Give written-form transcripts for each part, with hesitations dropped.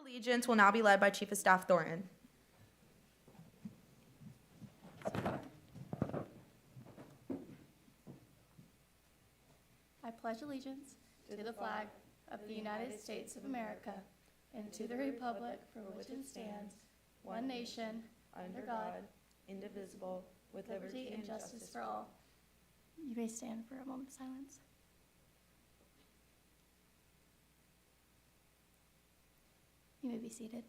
Allegiance will now be led by Chief of Staff Thornton. I pledge allegiance to the flag of the United States of America and to the republic for which it stands, one nation, under God, indivisible, with liberty and justice for all. You may stand for a moment of silence. You may be seated.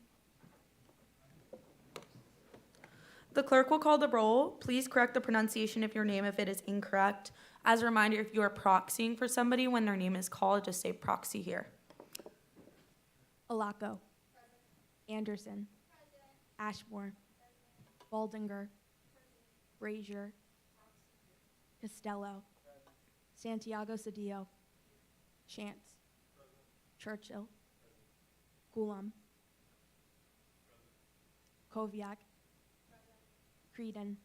The clerk will call the roll. Please correct the pronunciation of your name if it is incorrect. As a reminder, if you are proxying for somebody when their name is called, just say proxy here. Alaco. Anderson. Ashmore. Baldinger. Brazier. Costello. Santiago Cedillo. Chance. Churchill. Gulam. Koviak. Creedon.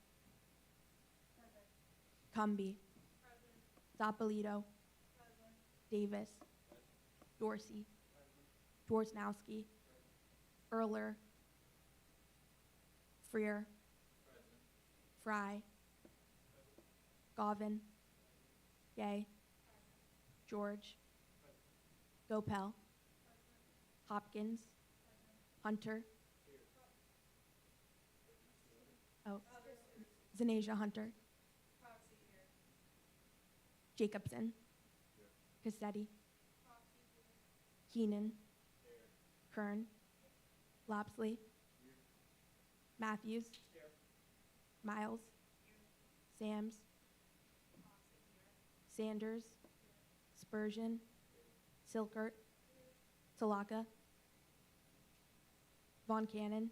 Cumby. Zapolito. Davis. Dorsey. Dworsnowski. Erler. Freer. Fry. Govin. Gay. George. Gopel. Hopkins. Hunter. Zanasia Hunter. Jacobson. Cassetti. Keenan. Kern. Lopsley. Matthews. Miles. Sams. Sanders. Spurgeon. Silkert. Salaka. Von Cannon.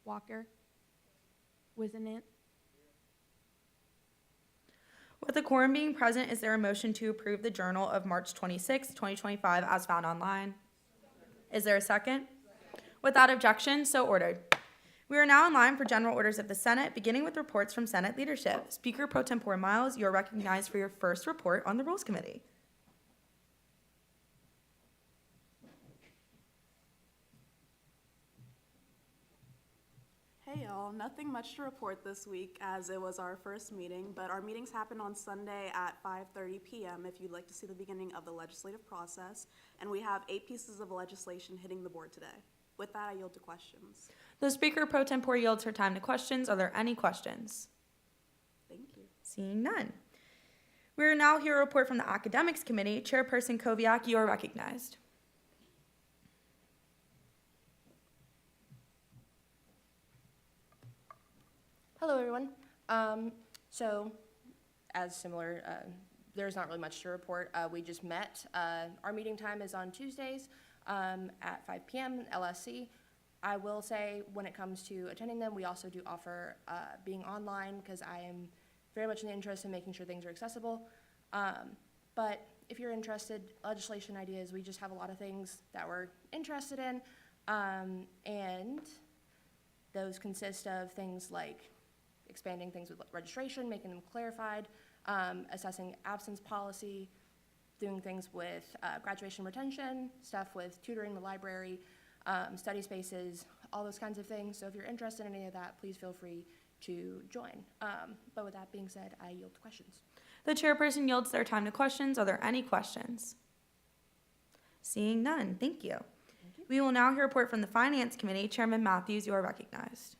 Walker. Wisenant. With the quorum being present, is there a motion to approve the Journal of March 26, 2025 as found online? Is there a second? Without objection, so ordered. We are now in line for general orders of the Senate, beginning with reports from Senate leadership. Speaker Pro Tempore Miles, you are recognized for your first report on the Rules Committee. Hey y'all, nothing much to report this week as it was our first meeting, but our meetings happen on Sunday at 5:30 p.m. if you'd like to see the beginning of the legislative process, and we have 8 pieces of legislation hitting the board today. With that, I yield to questions. The Speaker Pro Tempore yields her time to questions. Are there any questions? Thank you. Seeing none. We are now here to report from the Academics Committee. Chairperson Koviak, you are recognized. Hello, everyone. As similar, there's not really much to report. We just met. Our meeting time is on Tuesdays at 5 p.m. in LSC. I will say, when it comes to attending them, we also do offer being online because I am very much in the interest in making sure things are accessible. But if you're interested, legislation ideas, we just have a lot of things that we're interested in, and those consist of things like expanding things with registration, making them clarified, assessing absence policy, doing things with graduation retention, stuff with tutoring, the library, study spaces, all those kinds of things. So if you're interested in any of that, please feel free to join. But with that being said, I yield to questions. The chairperson yields their time to questions. Are there any questions? Seeing none, thank you. We will now hear a report from the Finance Committee. Chairman Matthews, you are recognized.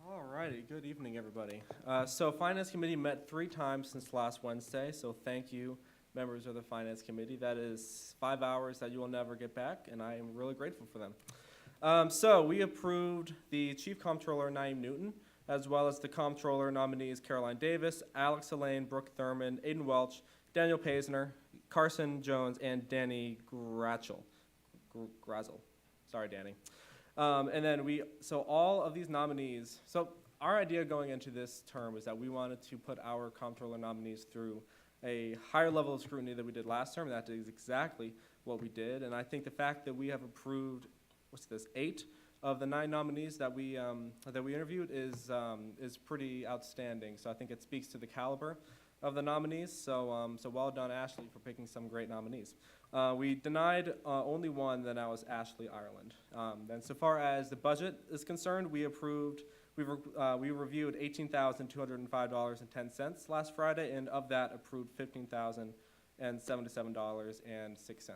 All righty, good evening, everybody. So Finance Committee met 3 times since last Wednesday, so thank you, members of the Finance Committee. That is 5 hours that you will never get back, and I am really grateful for them. So we approved the Chief Comptroller, Naeem Newton, as well as the Comptroller nominees Caroline Davis, Alex Elaine, Brooke Thurman, Aiden Welch, Daniel Paisner, Carson Jones, and Danny Grazel. Sorry, Danny. And then so all of these nominees, so our idea going into this term was that we wanted to put our comptroller nominees through a higher level of scrutiny than we did last term, and that is exactly what we did. And I think the fact that we have approved, 8 of the 9 nominees that we interviewed is pretty outstanding. So I think it speaks to the caliber of the nominees. So well done, Ashley, for picking some great nominees. We denied only one, then that was Ashley Ireland. Then so far as the budget is concerned, we reviewed $18,205.10 last Friday, and of that approved $15,077.06.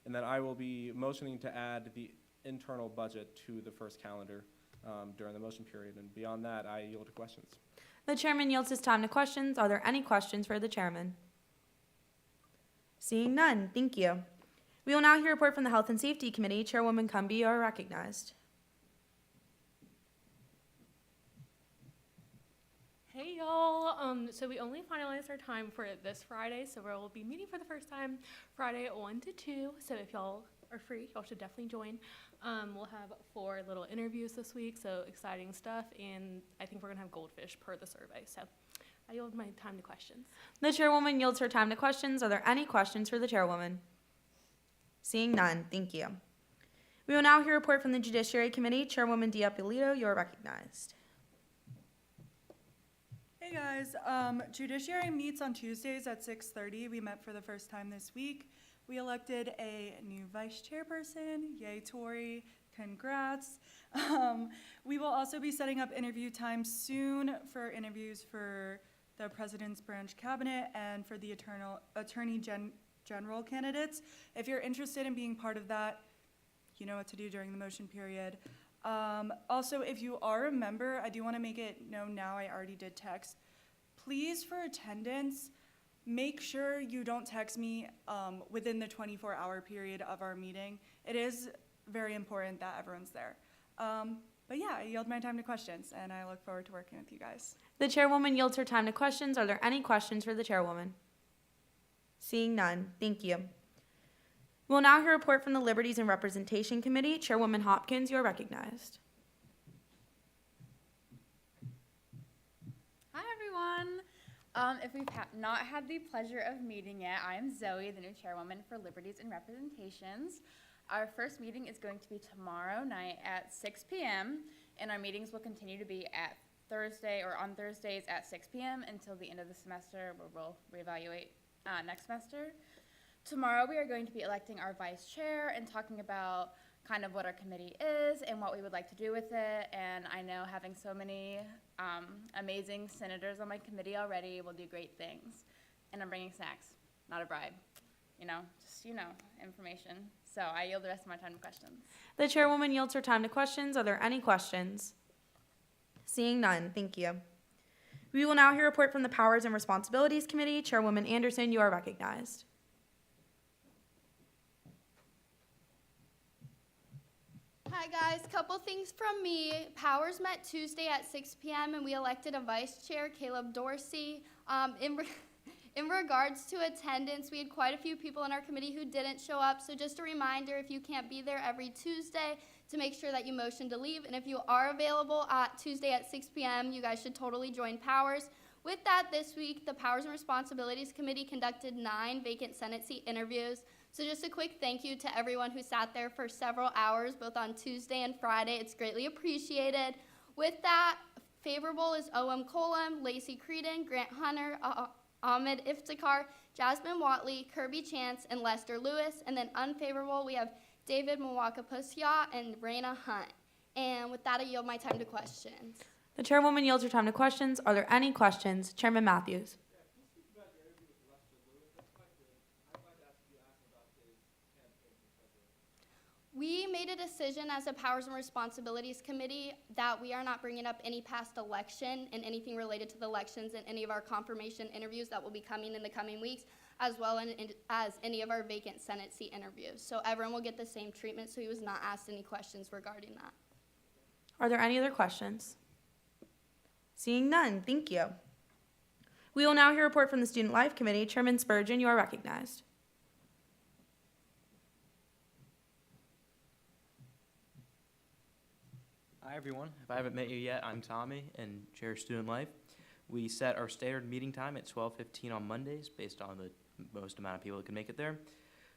And then I will be motioning to add the internal budget to the first calendar during the motion period. And beyond that, I yield to questions. The chairman yields his time to questions. Are there any questions for the chairman? Seeing none, thank you. We will now hear a report from the Health and Safety Committee. Chairwoman Cumby, you are recognized. Hey y'all, so we only finalized our time for this Friday, so we'll be meeting for the first time Friday at 1 to 2, so if y'all are free, y'all should definitely join. We'll have 4 little interviews this week, so exciting stuff, and I think we're gonna have goldfish per the survey, so I yield my time to questions. The chairwoman yields her time to questions. Are there any questions for the chairwoman? Seeing none, thank you. We will now hear a report from the Judiciary Committee. Chairwoman Diapolito, you are recognized. Hey guys, Judiciary meets on Tuesdays at 6:30. We met for the first time this week. We elected a new vice chairperson. Yay, Tori, congrats. We will also be setting up interview times soon for interviews for the President's Branch Cabinet and for the Attorney General candidates. If you're interested in being part of that, you know what to do during the motion period. Also, if you are a member, I do want to make it known now, I already did text. Please, for attendance, make sure you don't text me within the 24-hour period of our meeting. It is very important that everyone's there. But yeah, I yield my time to questions, and I look forward to working with you guys. The chairwoman yields her time to questions. Are there any questions for the chairwoman? Seeing none, thank you. We'll now hear a report from the Liberties and Representation Committee. Chairwoman Hopkins, you are recognized. Hi, everyone. If we've not had the pleasure of meeting yet, I am Zoe, the new chairwoman for Liberties and Representations. Our first meeting is going to be tomorrow night at 6 p.m., and our meetings will continue to be at on Thursdays at 6 p.m. until the end of the semester, where we'll reevaluate next semester. Tomorrow we are going to be electing our vice chair and talking about kind of what our committee is and what we would like to do with it. And I know having so many amazing senators on my committee already will do great things. And I'm bringing snacks, not a bribe. Just information. So I yield the rest of my time to questions. The chairwoman yields her time to questions. Are there any questions? Seeing none, thank you. We will now hear a report from the Powers and Responsibilities Committee. Chairwoman Anderson, you are recognized. Hi guys, couple things from me. Powers met Tuesday at 6 p.m. and we elected a vice chair, Caleb Dorsey. In regards to attendance, we had quite a few people in our committee who didn't show up, so just a reminder, if you can't be there every Tuesday, to make sure that you motion to leave, and if you are available at Tuesday at 6 p.m., you guys should totally join Powers. With that, this week, the Powers and Responsibilities Committee conducted 9 vacant Senate seat interviews. So just a quick thank you to everyone who sat there for several hours, both on Tuesday and Friday. It's greatly appreciated. With that, favorable is O.M. Colum, Lacey Creedon, Grant Hunter, Ahmed Iftikhar, Jasmine Watley, Kirby Chance, and Lester Lewis. And then unfavorable, we have David Mwaka-Posya and Raina Hunt. And with that, I yield my time to questions. The chairwoman yields her time to questions. Are there any questions? Chairman Matthews. We made a decision as a Powers and Responsibilities Committee that we are not bringing up any past election and anything related to the elections in any of our confirmation interviews that will be coming in the coming weeks, as well as any of our vacant Senate seat interviews. So everyone will get the same treatment, so he was not asked any questions regarding that. Are there any other questions? Seeing none, thank you. We will now hear a report from the Student Life Committee. Chairman Spurgeon, you are recognized. Hi everyone, if I haven't met you yet, I'm Tommy and Chair Student Life. We set our standard meeting time at 12:15 on Mondays based on the most amount of people that can make it there.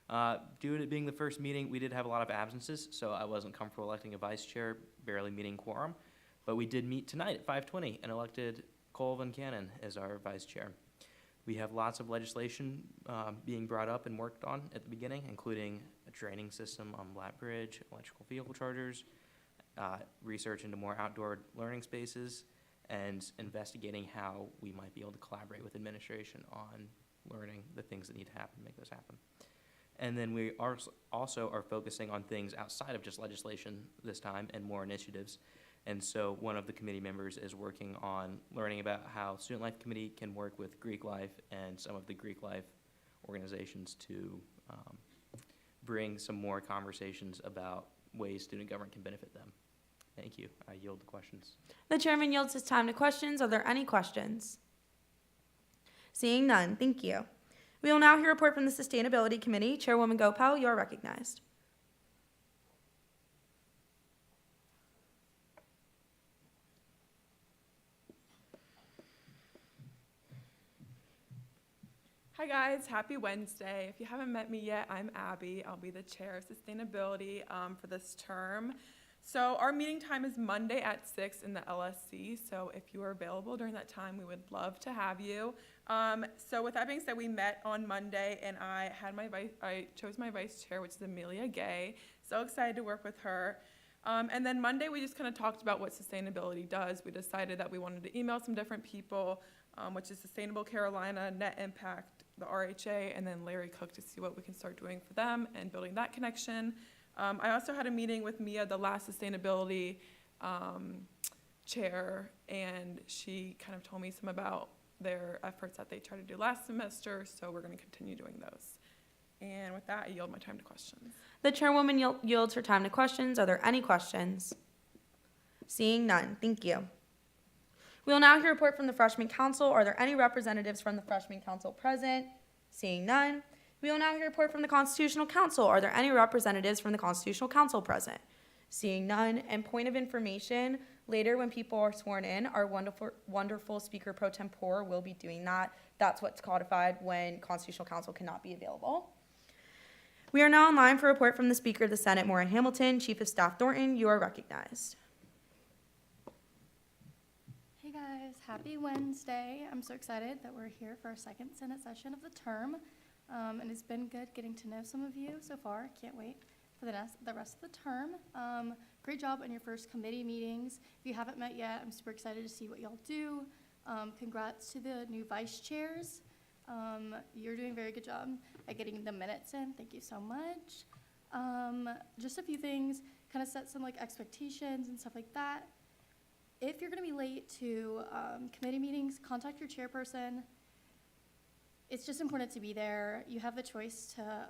Due to it being the first meeting, we did have a lot of absences, so I wasn't comfortable electing a vice chair, barely meeting quorum. But we did meet tonight at 5:20 and elected Colvin Cannon as our vice chair. We have lots of legislation being brought up and worked on at the beginning, including a training system on Black Bridge, electrical vehicle chargers, research into more outdoor learning spaces, and investigating how we might be able to collaborate with administration on learning the things that need to happen, make those happen. And then we also are focusing on things outside of just legislation this time and more initiatives. And so one of the committee members is working on learning about how Student Life Committee can work with Greek Life and some of the Greek Life organizations to bring some more conversations about ways student government can benefit them. Thank you. I yield the questions. The chairman yields his time to questions. Are there any questions? Seeing none, thank you. We will now hear a report from the Sustainability Committee. Chairwoman Gopal, you are recognized. Hi guys, happy Wednesday. If you haven't met me yet, I'm Abby. I'll be the chair of sustainability for this term. So our meeting time is Monday at 6 in the LSC. So if you are available during that time, we would love to have you. So with that being said, we met on Monday and I chose my vice chair, which is Amelia Gay. So excited to work with her. And then Monday, we just kind of talked about what sustainability does. We decided that we wanted to email some different people, which is Sustainable Carolina, Net Impact, the RHA, and then Larry Cook to see what we can start doing for them and building that connection. I also had a meeting with Mia, the last sustainability chair, and she kind of told me some about their efforts that they tried to do last semester, so we're going to continue doing those. And with that, I yield my time to questions. The chairwoman yields her time to questions. Are there any questions? Seeing none, thank you. We will now hear a report from the Freshman Council. Are there any representatives from the Freshman Council present? Seeing none. We will now hear a report from the Constitutional Council. Are there any representatives from the Constitutional Council present? Seeing none. And point of information, later when people are sworn in, our wonderful Speaker Pro Tempore will be doing that. That's what's codified when Constitutional Council cannot be available. We are now in line for a report from the Speaker of the Senate, Maura Hamilton. Chief of Staff Thornton, you are recognized. Hey guys, happy Wednesday. I'm so excited that we're here for our second Senate session of the term. And it's been good getting to know some of you so far. Can't wait for the rest of the term. Great job on your first committee meetings. If you haven't met yet, I'm super excited to see what y'all do. Congrats to the new vice chairs. You're doing a very good job at getting the minutes in. Thank you so much. Just a few things, kind of set some expectations and stuff like that. If you're going to be late to committee meetings, contact your chairperson. It's just important to be there. You have the choice to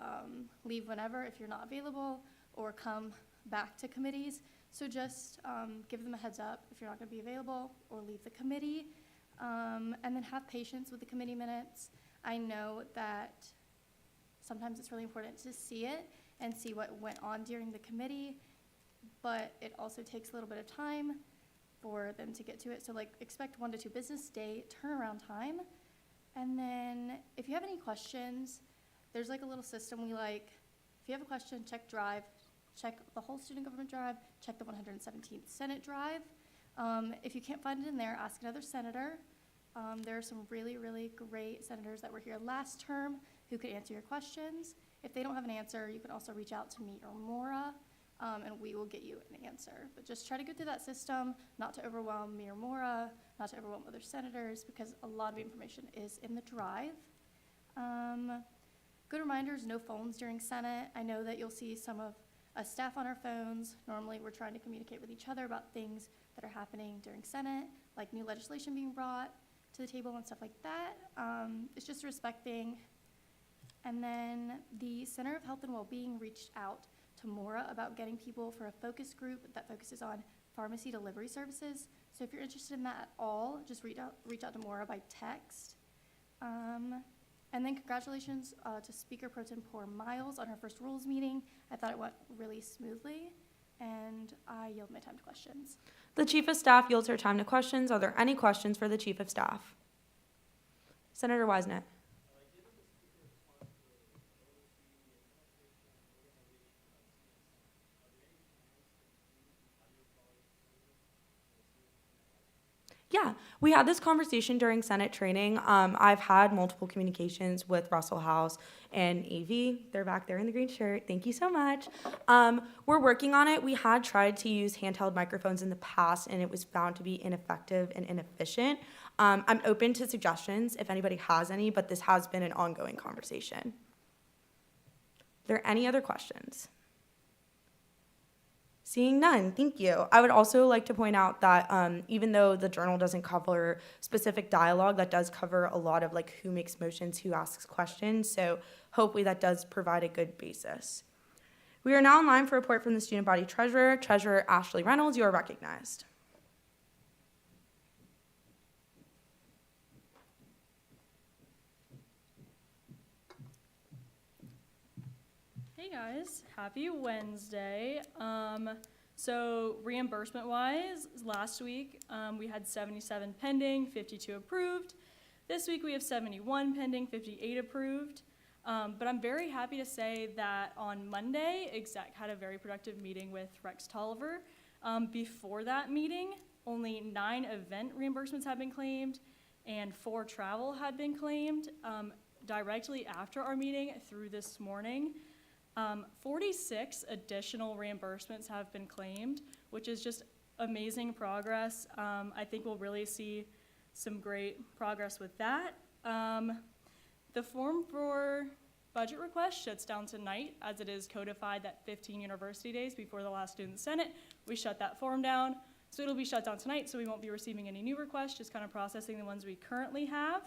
leave whenever if you're not available or come back to committees. So just give them a heads up if you're not going to be available or leave the committee. And then have patience with the committee minutes. I know that sometimes it's really important to see it and see what went on during the committee, but it also takes a little bit of time for them to get to it. So expect 1 to 2 business day turnaround time. And then if you have any questions, there's a little system if you have a question, check Drive, check the whole student government drive, check the 117th Senate drive. If you can't find it in there, ask another senator. There are some really, really great senators that were here last term who could answer your questions. If they don't have an answer, you can also reach out to me or Maura, and we will get you an answer. But just try to go through that system, not to overwhelm me or Maura, not to overwhelm other senators, because a lot of information is in the drive. Good reminders, no phones during Senate. I know that you'll see some of us staff on our phones. Normally, we're trying to communicate with each other about things that are happening during Senate, like new legislation being brought to the table and stuff like that. It's just respecting. And then the Center of Health and Wellbeing reached out to Maura about getting people for a focus group that focuses on pharmacy delivery services. So if you're interested in that at all, just reach out to Maura by text. And then congratulations to Speaker Pro Tempore Miles on her first rules meeting. I thought it went really smoothly, and I yield my time to questions. The Chief of Staff yields her time to questions. Are there any questions for the Chief of Staff? Senator Wisnet. Yeah, we had this conversation during Senate training. I've had multiple communications with Russell House and AV. They're back there in the green shirt. Thank you so much. We're working on it. We had tried to use handheld microphones in the past, and it was found to be ineffective and inefficient. I'm open to suggestions if anybody has any, but this has been an ongoing conversation. Are there any other questions? Seeing none, thank you. I would also like to point out that even though the journal doesn't cover specific dialogue, that does cover a lot of like who makes motions, who asks questions. So hopefully that does provide a good basis. We are now in line for a report from the student body treasurer. Treasurer Ashley Reynolds, you are recognized. Hey guys, happy Wednesday. So reimbursement wise, last week we had 77 pending, 52 approved. This week we have 71 pending, 58 approved. But I'm very happy to say that on Monday, exec had a very productive meeting with Rex Tolliver. Before that meeting, only 9 event reimbursements had been claimed and 4 travel had been claimed. Directly after our meeting through this morning, 46 additional reimbursements have been claimed, which is just amazing progress. I think we'll really see some great progress with that. The form for budget request shuts down tonight, as it is codified that 15 university days before the last student senate, we shut that form down. So it'll be shut down tonight, so we won't be receiving any new requests, just kind of processing the ones we currently have.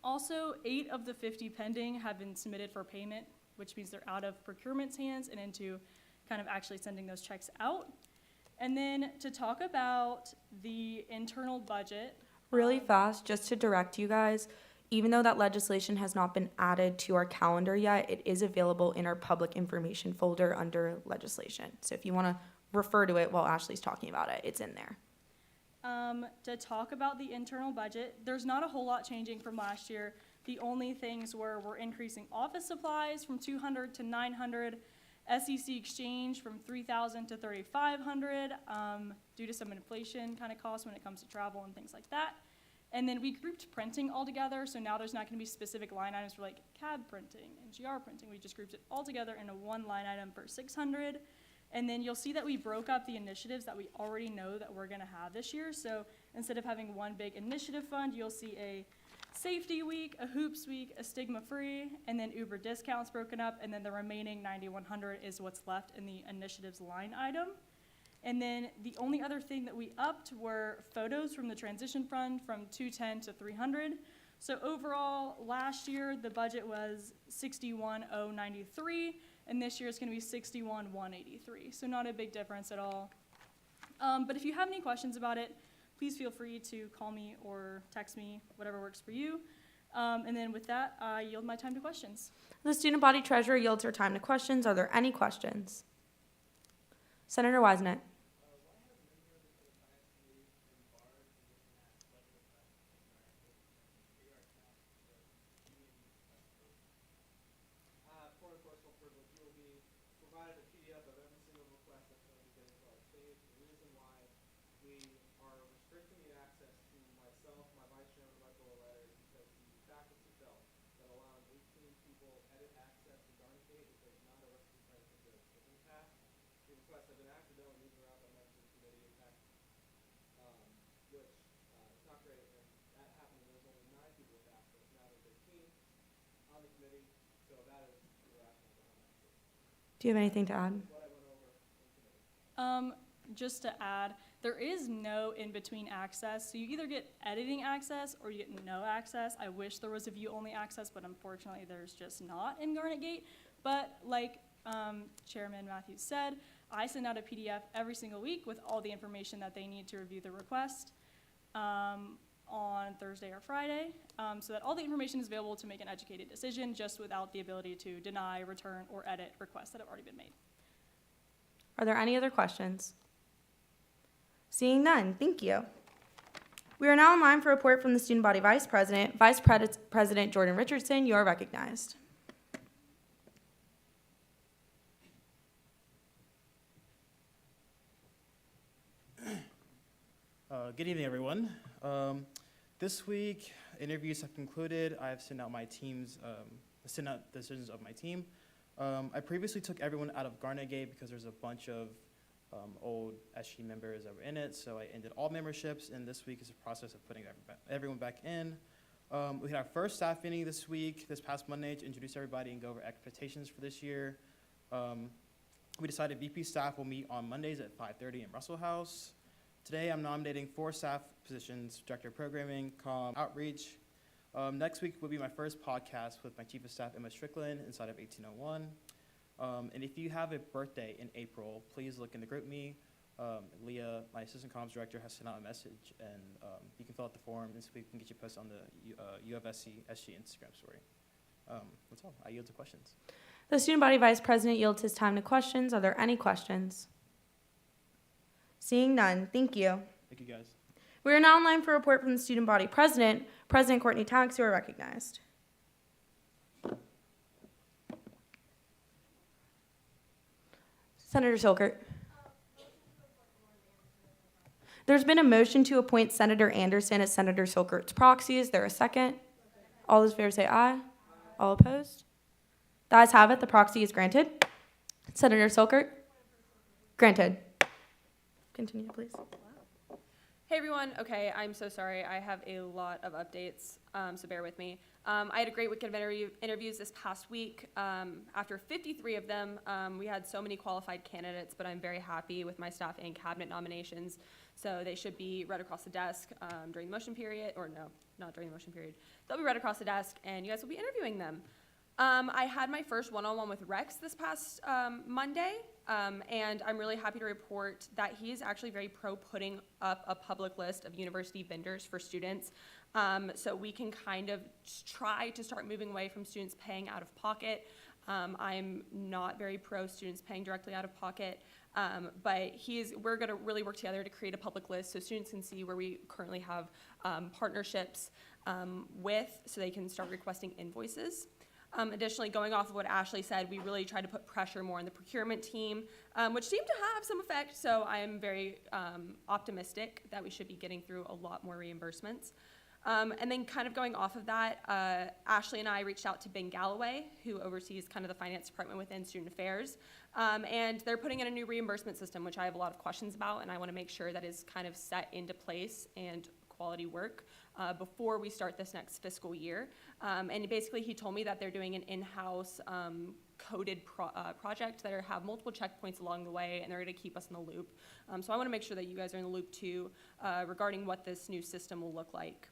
Also, 8 of the 50 pending have been submitted for payment, which means they're out of procurement's hands and into kind of actually sending those checks out. And then to talk about the internal budget. Really fast, just to direct you guys, even though that legislation has not been added to our calendar yet, it is available in our public information folder under legislation. So if you want to refer to it while Ashley's talking about it, it's in there. To talk about the internal budget, there's not a whole lot changing from last year. The only things were we're increasing office supplies from 200 to 900, SEC exchange from 3,000 to 3,500 due to some inflation kind of costs when it comes to travel and things like that. And then we grouped printing all together, so now there's not going to be specific line items for like CAD printing and GR printing. We just grouped it all together into one line item for 600. And then you'll see that we broke up the initiatives that we already know that we're going to have this year. So instead of having one big initiative fund, you'll see a safety week, a hoops week, a stigma free, and then Uber discounts broken up. And then the remaining 9,100 is what's left in the initiatives line item. And then the only other thing that we upped were photos from the transition fund from 210 to 300. So overall, last year the budget was 61,093. And this year it's going to be 61,183. So not a big difference at all. But if you have any questions about it, please feel free to call me or text me, whatever works for you. And then with that, I yield my time to questions. The student body treasurer yields her time to questions. Are there any questions? Senator Wisnett. Do you have anything to add? Just to add, there is no in-between access. So you either get editing access or you get no access. I wish there was a view-only access, but unfortunately there's just not in Garnet Gate. But like Chairman Matthews said, I send out a PDF every single week with all the information that they need to review the request on Thursday or Friday, so that all the information is available to make an educated decision, just without the ability to deny, return, or edit requests that have already been made. Are there any other questions? Seeing none, thank you. We are now in line for a report from the student body vice president. Vice President Jordan Richardson, you are recognized. Good evening, everyone. This week, interviews have concluded. I've sent out sent out the decisions of my team. I previously took everyone out of Garnet Gate because there's a bunch of old SG members that were in it, so I ended all memberships, and this week is a process of putting everyone back in. We had our first staff meeting this past Monday, to introduce everybody and go over expectations for this year. We decided VP staff will meet on Mondays at 5:30 in Russell House. Today, I'm nominating 4 staff positions: Director of Programming, Comm, Outreach. Next week will be my first podcast with my Chief of Staff, Emma Strickland, inside of 1801. And if you have a birthday in April, please look in the group me. Leah, my Assistant Comms Director, has sent out a message, and you can fill out the form, and so we can get you posted on the UFSC SG Instagram story. That's all. I yield to questions. The Student Body Vice President yields his time to questions. Are there any questions? Seeing none, thank you. Thank you, guys. We are now in line for a report from the Student Body President, President Courtney Tax, you are recognized. Senator Silkert. There's been a motion to appoint Senator Anderson as Senator Silkert's proxy. Is there a second? All those in favor say aye. All opposed? The ayes have it. The proxy is granted. Senator Silkert? Granted. Continue, please. Hey everyone, okay, I'm so sorry. I have a lot of updates, so bear with me. I had a great week of interviews this past week. After 53 of them, we had so many qualified candidates, but I'm very happy with my staff and cabinet nominations. So they should be read across the desk during the motion period, or no, not during the motion period. They'll be read across the desk, and you guys will be interviewing them. I had my first one-on-one with Rex this past Monday, and I'm really happy to report that he is actually very pro putting up a public list of university vendors for students, so we can kind of try to start moving away from students paying out of pocket. I'm not very pro students paying directly out of pocket, but we're going to really work together to create a public list so students can see where we currently have partnerships with, so they can start requesting invoices. Additionally, going off of what Ashley said, we really tried to put pressure more on the procurement team, which seemed to have some effect, so I am very optimistic that we should be getting through a lot more reimbursements. And then kind of going off of that, Ashley and I reached out to Ben Galloway, who oversees kind of the finance department within Student Affairs, and they're putting in a new reimbursement system, which I have a lot of questions about, and I want to make sure that is kind of set into place and quality work before we start this next fiscal year. And basically he told me that they're doing an in-house coded project that have multiple checkpoints along the way, and they're going to keep us in the loop. So I want to make sure that you guys are in the loop too regarding what this new system will look like.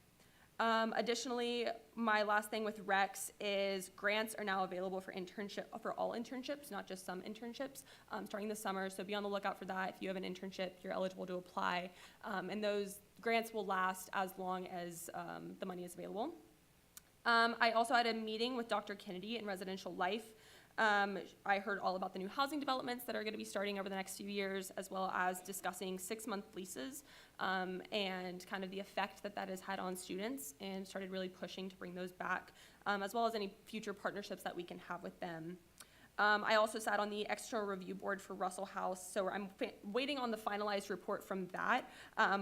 Additionally, my last thing with Rex is grants are now available for all internships, not just some internships, starting this summer. So be on the lookout for that. If you have an internship, you're eligible to apply, and those grants will last as long as the money is available. I also had a meeting with Dr. Kennedy in Residential Life. I heard all about the new housing developments that are going to be starting over the next few years, as well as discussing 6-month leases and kind of the effect that has had on students, and started really pushing to bring those back, as well as any future partnerships that we can have with them. I also sat on the external review board for Russell House, so I'm waiting on the finalized report from that,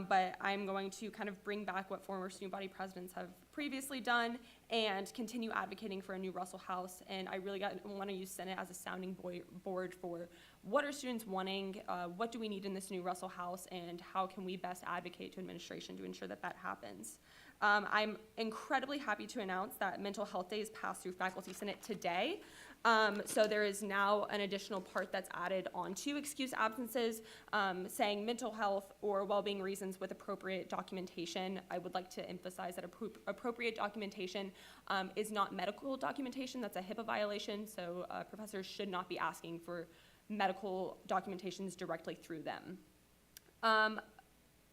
but I'm going to kind of bring back what former student body presidents have previously done and continue advocating for a new Russell House. And I really want to use Senate as a sounding board for what are students wanting, what do we need in this new Russell House, and how can we best advocate to administration to ensure that that happens. I'm incredibly happy to announce that Mental Health Days passed through Faculty Senate today. So there is now an additional part that's added onto excuse absences, saying mental health or well-being reasons with appropriate documentation. I would like to emphasize that appropriate documentation is not medical documentation. That's a HIPAA violation, so professors should not be asking for medical documentations directly through them.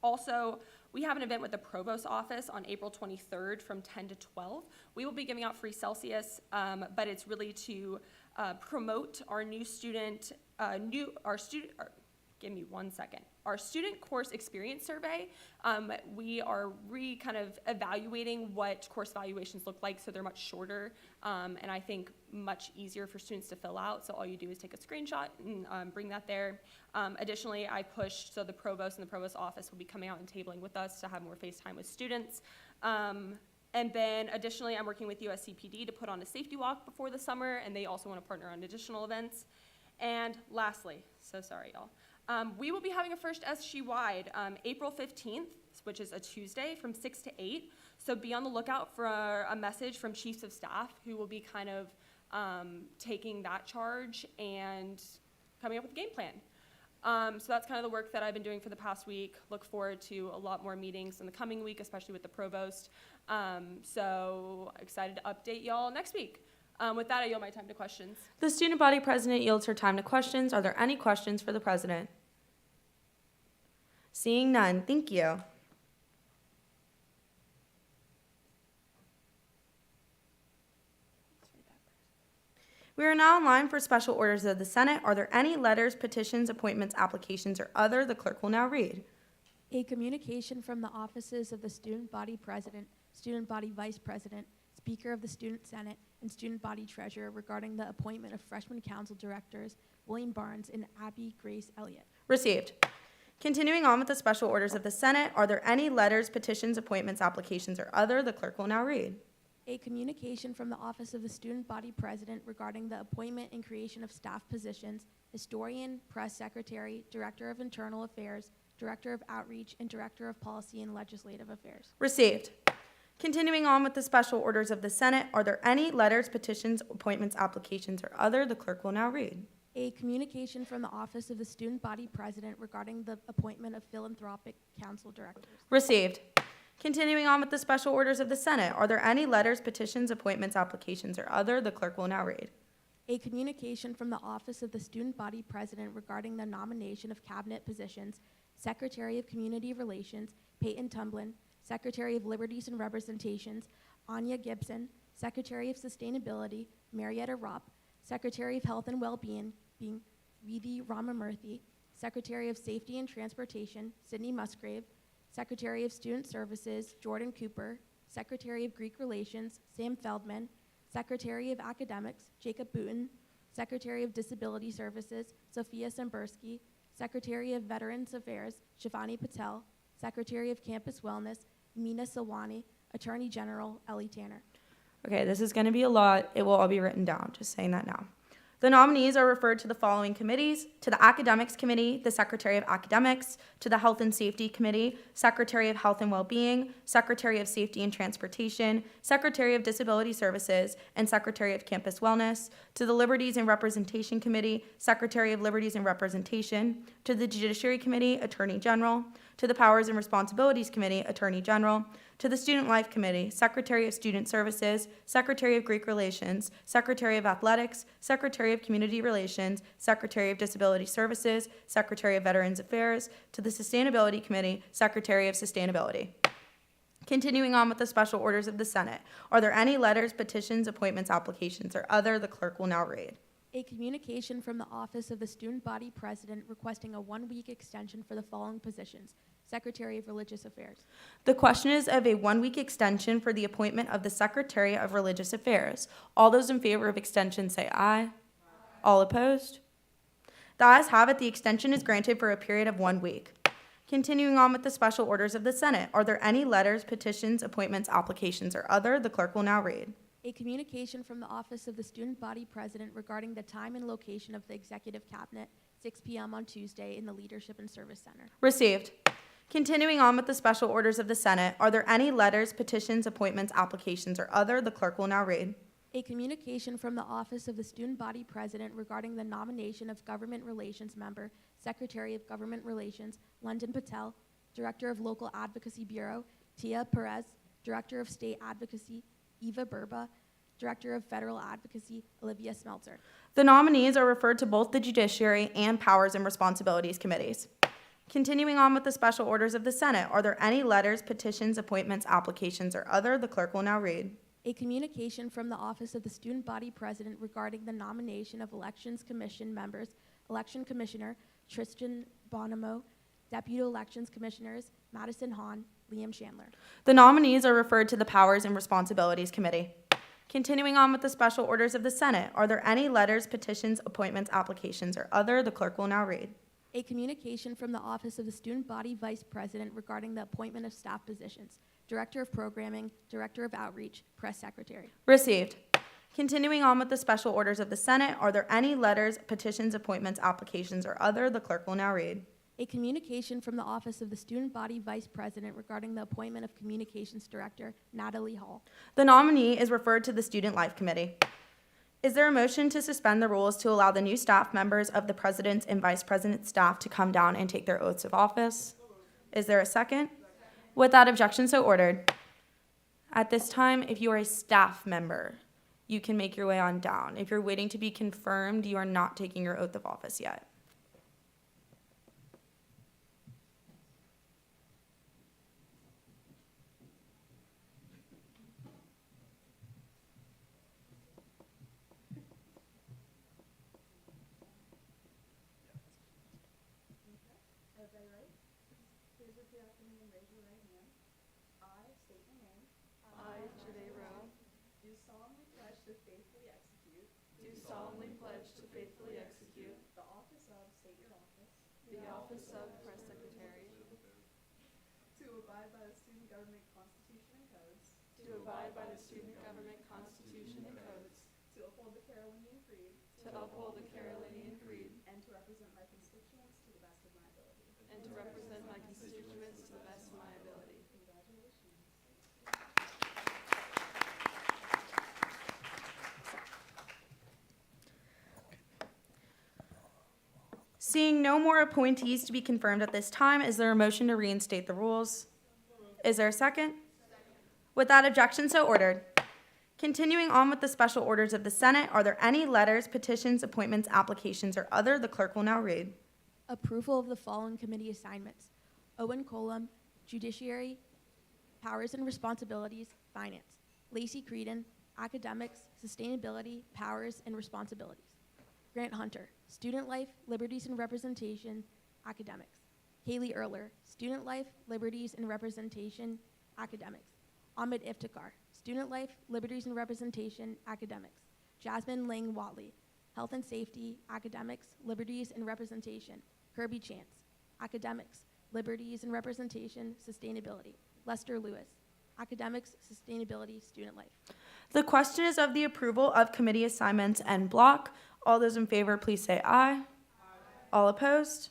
Also, we have an event with the Provost Office on April 23rd from 10 to 12. We will be giving out free Celsius, but it's really to promote our new student, give me 1 second. Our student course experience survey, we are kind of evaluating what course evaluations look like, so they're much shorter, and I think much easier for students to fill out. So all you do is take a screenshot and bring that there. Additionally, I pushed, so the provost and the provost office will be coming out and tabling with us to have more face time with students. And then additionally, I'm working with USCPD to put on a safety walk before the summer, and they also want to partner on additional events. And lastly, so sorry y'all, we will be having a first SG-wide April 15th, which is a Tuesday, from 6 to 8. So be on the lookout for a message from chiefs of staff who will be kind of taking that charge and coming up with a game plan. So that's kind of the work that I've been doing for the past week. Look forward to a lot more meetings in the coming week, especially with the provost. So excited to update y'all next week. With that, I yield my time to questions. The student body president yields her time to questions. Are there any questions for the president? Seeing none, thank you. We are now in line for special orders of the Senate. Are there any letters, petitions, appointments, applications, or other? The clerk will now read. A communication from the offices of the student body president, student body vice president, speaker of the student senate, and student body treasurer regarding the appointment of freshman council directors William Barnes and Abby Grace Elliott. Received. Continuing on with the special orders of the Senate, are there any letters, petitions, appointments, applications, or other? The clerk will now read. A communication from the office of the student body president regarding the appointment and creation of staff positions, historian, press secretary, director of internal affairs, director of outreach, and director of policy and legislative affairs. Received. Continuing on with the special orders of the Senate, are there any letters, petitions, appointments, applications, or other? The clerk will now read. A communication from the office of the student body president regarding the appointment of philanthropic council directors. Received. Continuing on with the special orders of the Senate, are there any letters, petitions, appointments, applications, or other? The clerk will now read. A communication from the office of the student body president regarding the nomination of cabinet positions, Secretary of Community Relations, Peyton Tumblin, Secretary of Liberties and Representations, Anya Gibson, Secretary of Sustainability, Marietta Ropp, Secretary of Health and Well-being, Vidhi Ramamurthy, Secretary of Safety and Transportation, Sydney Musgrave, Secretary of Student Services, Jordan Cooper, Secretary of Greek Relations, Sam Feldman, Secretary of Academics, Jacob Booten, Secretary of Disability Services, Sophia Sembersky, Secretary of Veterans Affairs, Shivani Patel, Secretary of Campus Wellness, Meena Silwani, Attorney General, Ellie Tanner. Okay, this is going to be a lot. It will all be written down, just saying that now. The nominees are referred to the following committees: to the Academics Committee, the Secretary of Academics; to the Health and Safety Committee, Secretary of Health and Well-being, Secretary of Safety and Transportation, Secretary of Disability Services, and Secretary of Campus Wellness; to the Liberties and Representation Committee, Secretary of Liberties and Representation; to the Judiciary Committee, Attorney General; to the Powers and Responsibilities Committee, Attorney General; to the Student Life Committee, Secretary of Student Services, Secretary of Greek Relations, Secretary of Athletics, Secretary of Community Relations, Secretary of Disability Services, Secretary of Veterans Affairs; to the Sustainability Committee, Secretary of Sustainability. Continuing on with the special orders of the Senate, are there any letters, petitions, appointments, applications, or other? The clerk will now read. A communication from the office of the student body president requesting a 1-week extension for the following positions: Secretary of Religious Affairs. The question is of a 1-week extension for the appointment of the Secretary of Religious Affairs. All those in favor of extension say aye. All opposed? The ayes have it. The extension is granted for a period of 1 week. Continuing on with the special orders of the Senate, are there any letters, petitions, appointments, applications, or other? The clerk will now read. A communication from the office of the student body president regarding the time and location of the executive cabinet, 6 p.m. on Tuesday in the Leadership and Service Center. Received. Continuing on with the special orders of the Senate, are there any letters, petitions, appointments, applications, or other? The clerk will now read. A communication from the office of the student body president regarding the nomination of government relations member, Secretary of Government Relations, London Patel, Director of Local Advocacy Bureau, Tia Perez, Director of State Advocacy, Eva Burba, Director of Federal Advocacy, Olivia Smeltzer. The nominees are referred to both the Judiciary and Powers and Responsibilities Committees. Continuing on with the special orders of the Senate, are there any letters, petitions, appointments, applications, or other? The clerk will now read. A communication from the office of the student body president regarding the nomination of Elections Commission members, Election Commissioner Tristan Bonomo, Deputy Elections Commissioners Madison Hahn, Liam Chandler. The nominees are referred to the Powers and Responsibilities Committee. Continuing on with the special orders of the Senate, are there any letters, petitions, appointments, applications, or other? The clerk will now read. A communication from the Office of the Student Body Vice President regarding the appointment of staff positions, Director of Programming, Director of Outreach, Press Secretary. Received. Continuing on with the special orders of the Senate, are there any letters, petitions, appointments, applications, or other? The clerk will now read. A communication from the Office of the Student Body Vice President regarding the appointment of Communications Director, Natalie Hall. The nominee is referred to the Student Life Committee. Is there a motion to suspend the rules to allow the new staff members of the President's and Vice President's staff to come down and take their oaths of office? Is there a second? Without objection, so ordered. At this time, if you are a staff member, you can make your way on down. If you're waiting to be confirmed, you are not taking your oath of office yet. Seeing no more appointees to be confirmed at this time, is there a motion to reinstate the rules? Is there a second? Without objection, so ordered. Continuing on with the special orders of the Senate, are there any letters, petitions, appointments, applications, or other? The clerk will now read. Approval of the following committee assignments. Owen Colum, Judiciary, Powers and Responsibilities, Finance. Lacey Creedon, Academics, Sustainability, Powers and Responsibilities. Grant Hunter, Student Life, Liberties and Representation, Academics. Haley Erler, Student Life, Liberties and Representation, Academics. Ahmed Iftikhar, Student Life, Liberties and Representation, Academics. Jasmine Ling Watley, Health and Safety, Academics, Liberties and Representation. Kirby Chance, Academics, Liberties and Representation, Sustainability. Lester Lewis, Academics, Sustainability, Student Life. The question is of the approval of committee assignments en bloc. All those in favor, please say aye. All opposed?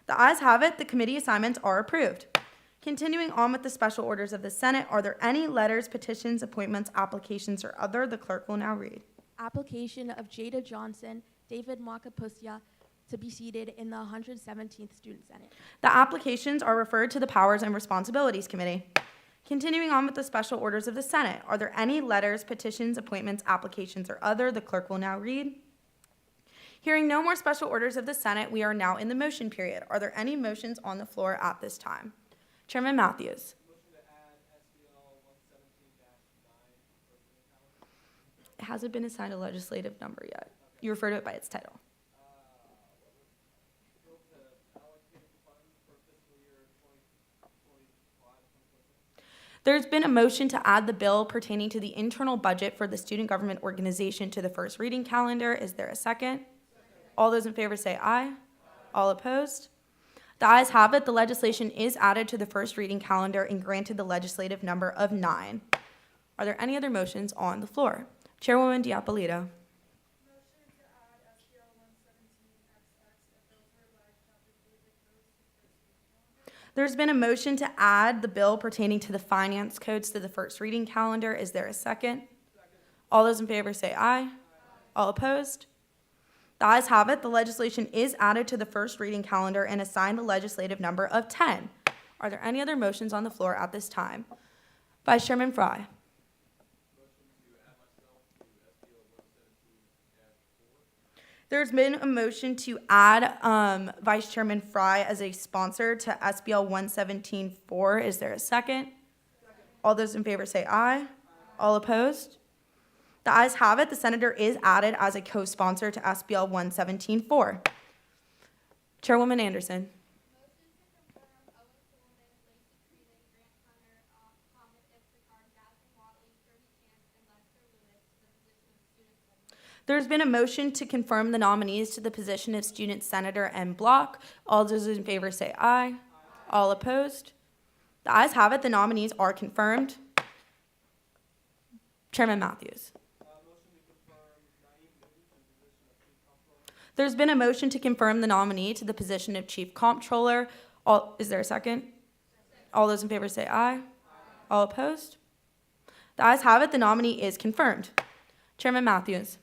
The ayes have it. The committee assignments are approved. Continuing on with the special orders of the Senate, are there any letters, petitions, appointments, applications, or other? The clerk will now read. Application of Jada Johnson, David Makapusya to be seated in the 117th Student Senate. The applications are referred to the Powers and Responsibilities Committee. Continuing on with the special orders of the Senate, are there any letters, petitions, appointments, applications, or other? The clerk will now read. Hearing no more special orders of the Senate, we are now in the motion period. Are there any motions on the floor at this time? Chairman Matthews. It hasn't been assigned a legislative number yet. You refer to it by its title. There's been a motion to add the bill pertaining to the internal budget for the student government organization to the first reading calendar. Is there a second? All those in favor say aye. All opposed? The ayes have it. The legislation is added to the first reading calendar and granted the legislative number of 9. Are there any other motions on the floor? Chairwoman Diapolito. There's been a motion to add the bill pertaining to the finance codes to the first reading calendar. Is there a second? All those in favor say aye. All opposed? The ayes have it. The legislation is added to the first reading calendar and assigned the legislative number of 10. Are there any other motions on the floor at this time? Vice Chairman Fry. There's been a motion to add Vice Chairman Fry as a sponsor to SBL 117-4. Is there a second? All those in favor say aye. All opposed? The ayes have it. The senator is added as a co-sponsor to SBL 117-4. Chairwoman Anderson. There's been a motion to confirm the nominees to the position of Student Senator and Block. All those in favor say aye. All opposed? The ayes have it. The nominees are confirmed. Chairman Matthews. There's been a motion to confirm the nominee to the position of Chief Comptroller. Is there a second? All those in favor say aye. All opposed? The ayes have it. The nominee is confirmed. Chairman Matthews.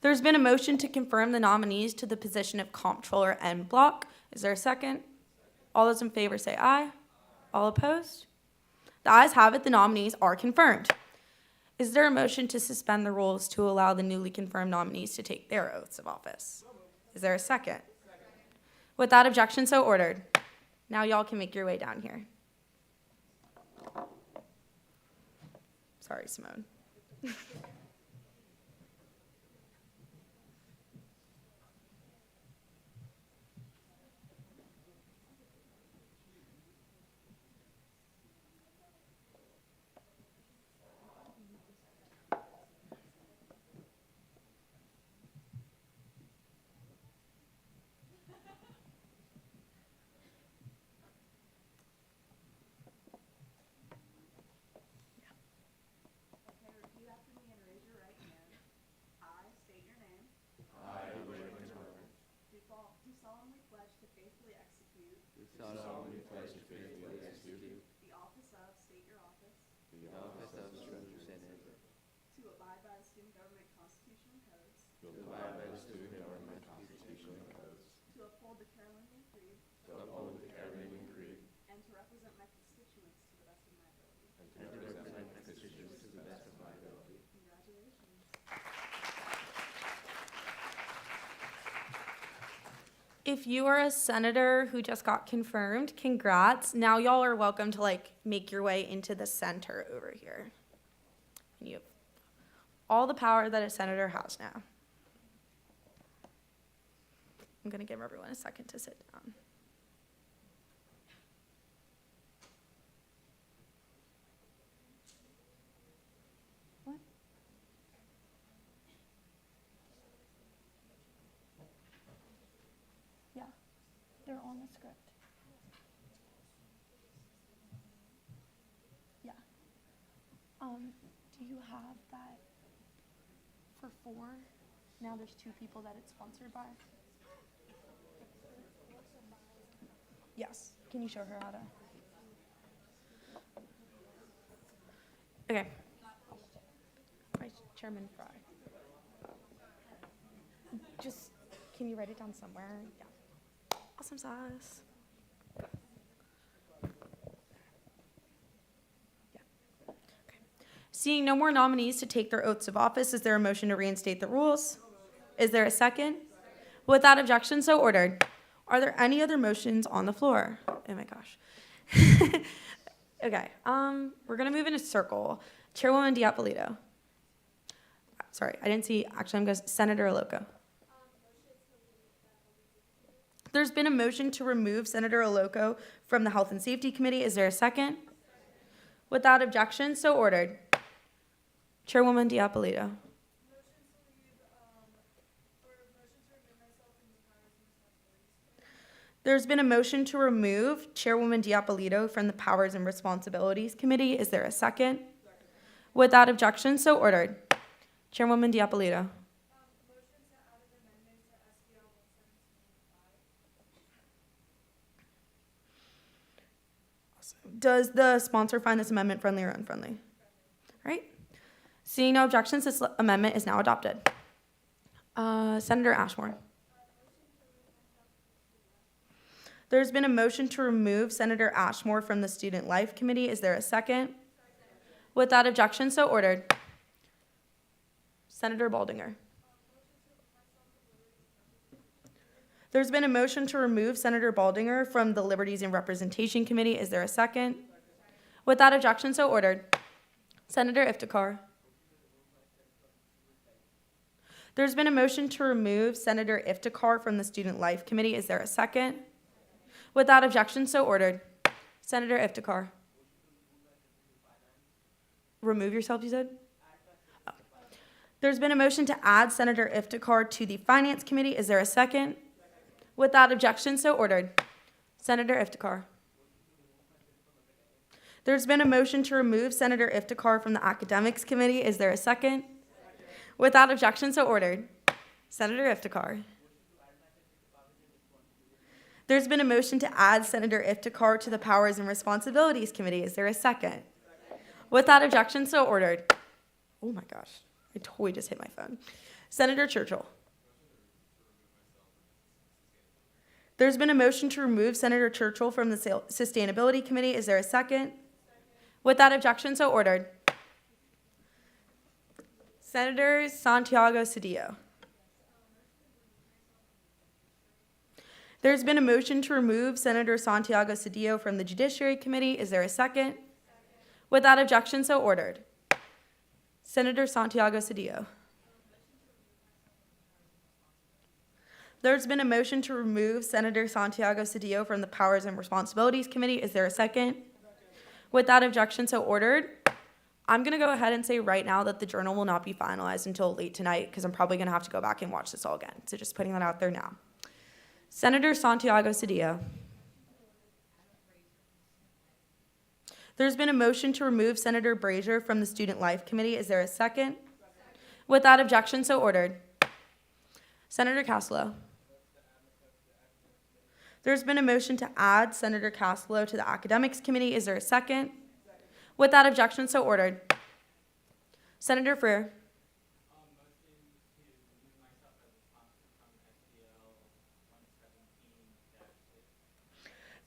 There's been a motion to confirm the nominees to the position of Comptroller en bloc. Is there a second? All those in favor say aye. All opposed? The ayes have it. The nominees are confirmed. Is there a motion to suspend the rules to allow the newly confirmed nominees to take their oaths of office? Is there a second? Without objection, so ordered. Now y'all can make your way down here. Sorry, Simone. If you are a senator who just got confirmed, congrats. Now y'all are welcome to make your way into the center over here. And you have all the power that a senator has now. I'm gonna give everyone a second to sit down. They're on the script. Yeah. Do you have that for 4? Now there's 2 people that it's sponsored by. Yes. Can you show her how to? Okay. Vice Chairman Fry. Just, can you write it down somewhere? Yeah. Awesome sauce. Yeah. Okay. Seeing no more nominees to take their oaths of office, is there a motion to reinstate the rules? Is there a second? Without objection, so ordered. Are there any other motions on the floor? Oh my gosh. Okay, we're gonna move in a circle. Chairwoman Diapolito. Sorry, I didn't see, actually I'm going to, Senator Aloco. There's been a motion to remove Senator Aloco from the Health and Safety Committee. Is there a second? Without objection, so ordered. Chairwoman Diapolito. There's been a motion to remove Chairwoman Diapolito from the Powers and Responsibilities Committee. Is there a second? Without objection, so ordered. Chairwoman Diapolito. Does the sponsor find this amendment friendly or unfriendly? All right. Seeing no objections, this amendment is now adopted. Senator Ashmore. There's been a motion to remove Senator Ashmore from the Student Life Committee. Is there a second? Without objection, so ordered. Senator Baldinger. There's been a motion to remove Senator Baldinger from the Liberties and Representation Committee. Is there a second? Without objection, so ordered. Senator Iftikhar. There's been a motion to remove Senator Iftikhar from the Student Life Committee. Is there a second? Without objection, so ordered. Senator Iftikhar. Remove yourself, you said? Oh. There's been a motion to add Senator Iftikhar to the Finance Committee. Is there a second? Without objection, so ordered. Senator Iftikhar. There's been a motion to remove Senator Iftikhar from the Academics Committee. Is there a second? Without objection, so ordered. Senator Iftikhar. There's been a motion to add Senator Iftikhar to the Powers and Responsibilities Committee. Is there a second? Without objection, so ordered. Oh my gosh, I totally just hit my phone. Senator Churchill. There's been a motion to remove Senator Churchill from the Sustainability Committee. Is there a second? Without objection, so ordered. Senator Santiago Cedillo. There's been a motion to remove Senator Santiago Cedillo from the Judiciary Committee. Is there a second? Without objection, so ordered. Senator Santiago Cedillo. There's been a motion to remove Senator Santiago Cedillo from the Powers and Responsibilities Committee. Is there a second? Without objection, so ordered. I'm going to go ahead and say right now that the journal will not be finalized until late tonight because I'm probably going to have to go back and watch this all again. So just putting that out there now. Senator Santiago Cedillo. There's been a motion to remove Senator Brazier from the Student Life Committee. Is there a second? Without objection, so ordered. Senator Castillo. There's been a motion to add Senator Castillo to the Academics Committee. Is there a second? Without objection, so ordered. Senator Freer.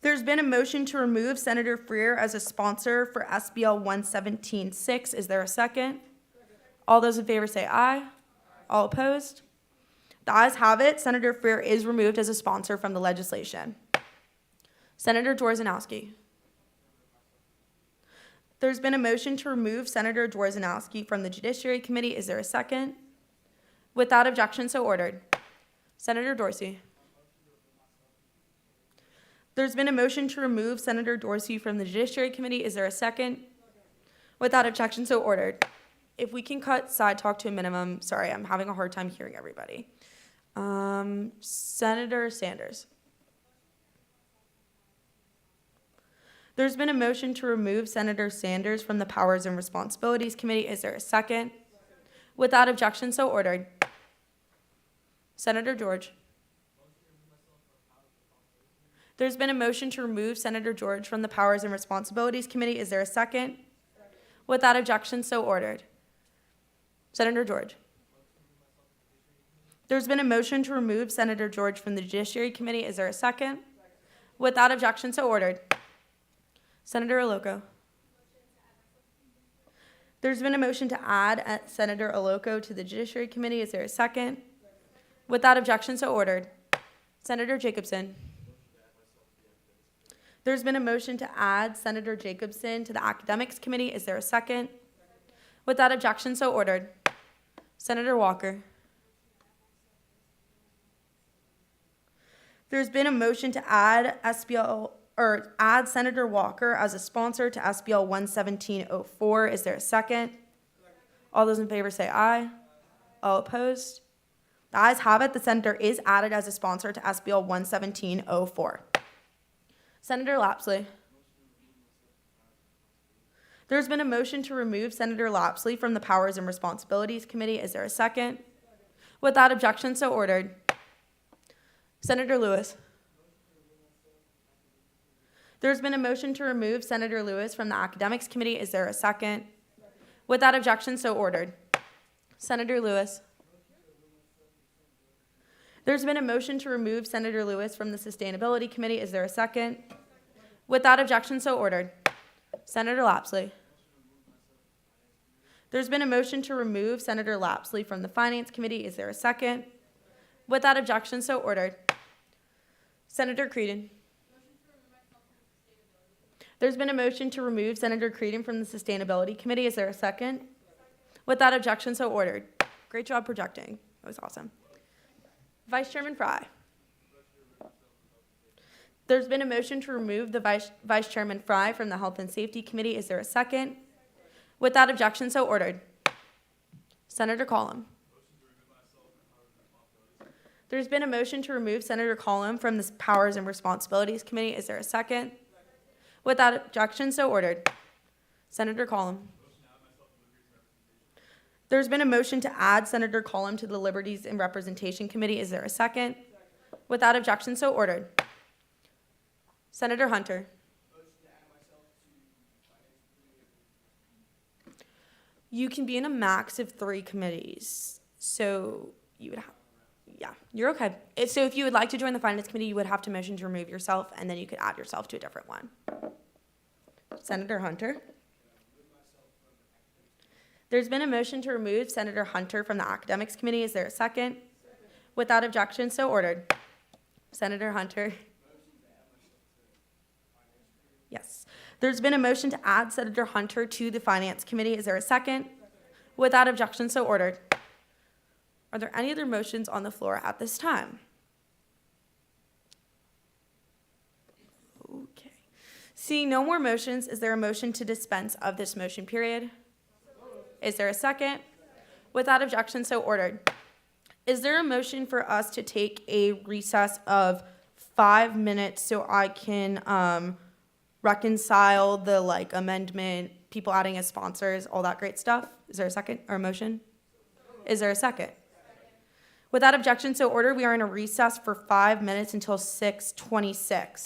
There's been a motion to remove Senator Freer as a sponsor for SBL 117-6. Is there a second? All those in favor say aye. All opposed? The ayes have it. Senator Freer is removed as a sponsor from the legislation. Senator Dworzanowski. There's been a motion to remove Senator Dworzanowski from the Judiciary Committee. Is there a second? Without objection, so ordered. Senator Dorsey. There's been a motion to remove Senator Dorsey from the Judiciary Committee. Is there a second? Without objection, so ordered. If we can cut side talk to a minimum, sorry, I'm having a hard time hearing everybody. Senator Sanders. There's been a motion to remove Senator Sanders from the Powers and Responsibilities Committee. Is there a second? Without objection, so ordered. Senator George. There's been a motion to remove Senator George from the Powers and Responsibilities Committee. Is there a second? Without objection, so ordered. Senator George. There's been a motion to remove Senator George from the Judiciary Committee. Is there a second? Without objection, so ordered. Senator Aloco. There's been a motion to add Senator Aloco to the Judiciary Committee. Is there a second? Without objection, so ordered. Senator Jacobson. There's been a motion to add Senator Jacobson to the Academics Committee. Is there a second? Without objection, so ordered. Senator Walker. There's been a motion to add add Senator Walker as a sponsor to SBL 117-04. Is there a second? All those in favor say aye. All opposed? The ayes have it. The senator is added as a sponsor to SBL 117-04. Senator Lapsley. There's been a motion to remove Senator Lapsley from the Powers and Responsibilities Committee. Is there a second? Without objection, so ordered. Senator Lewis. There's been a motion to remove Senator Lewis from the Academics Committee. Is there a second? Without objection, so ordered. Senator Lewis. There's been a motion to remove Senator Lewis from the Sustainability Committee. Is there a second? Without objection, so ordered. Senator Lapsley. There's been a motion to remove Senator Lapsley from the Finance Committee. Is there a second? Without objection, so ordered. Senator Creedon. There's been a motion to remove Senator Creedon from the Sustainability Committee. Is there a second? Without objection, so ordered. Great job projecting. That was awesome. Vice Chairman Fry. There's been a motion to remove the Vice Chairman Fry from the Health and Safety Committee. Is there a second? Without objection, so ordered. Senator Collum. There's been a motion to remove Senator Collum from the Powers and Responsibilities Committee. Is there a second? Without objection, so ordered. Senator Collum. There's been a motion to add Senator Collum to the Liberties and Representation Committee. Is there a second? Without objection, so ordered. Senator Hunter. You can be in a max of 3 committees. So you would have, yeah, you're okay. So if you would like to join the Finance Committee, you would have to motion to remove yourself, and then you could add yourself to a different one. Senator Hunter. There's been a motion to remove Senator Hunter from the Academics Committee. Is there a second? Without objection, so ordered. Senator Hunter. Yes. There's been a motion to add Senator Hunter to the Finance Committee. Is there a second? Without objection, so ordered. Are there any other motions on the floor at this time? Okay. Seeing no more motions, is there a motion to dispense of this motion period? Is there a second? Without objection, so ordered. Is there a motion for us to take a recess of 5 minutes so I can reconcile the amendment, people adding as sponsors, all that great stuff? Is there a second or a motion? Is there a second? Without objection, so ordered. We are in a recess for 5 minutes until 6:26.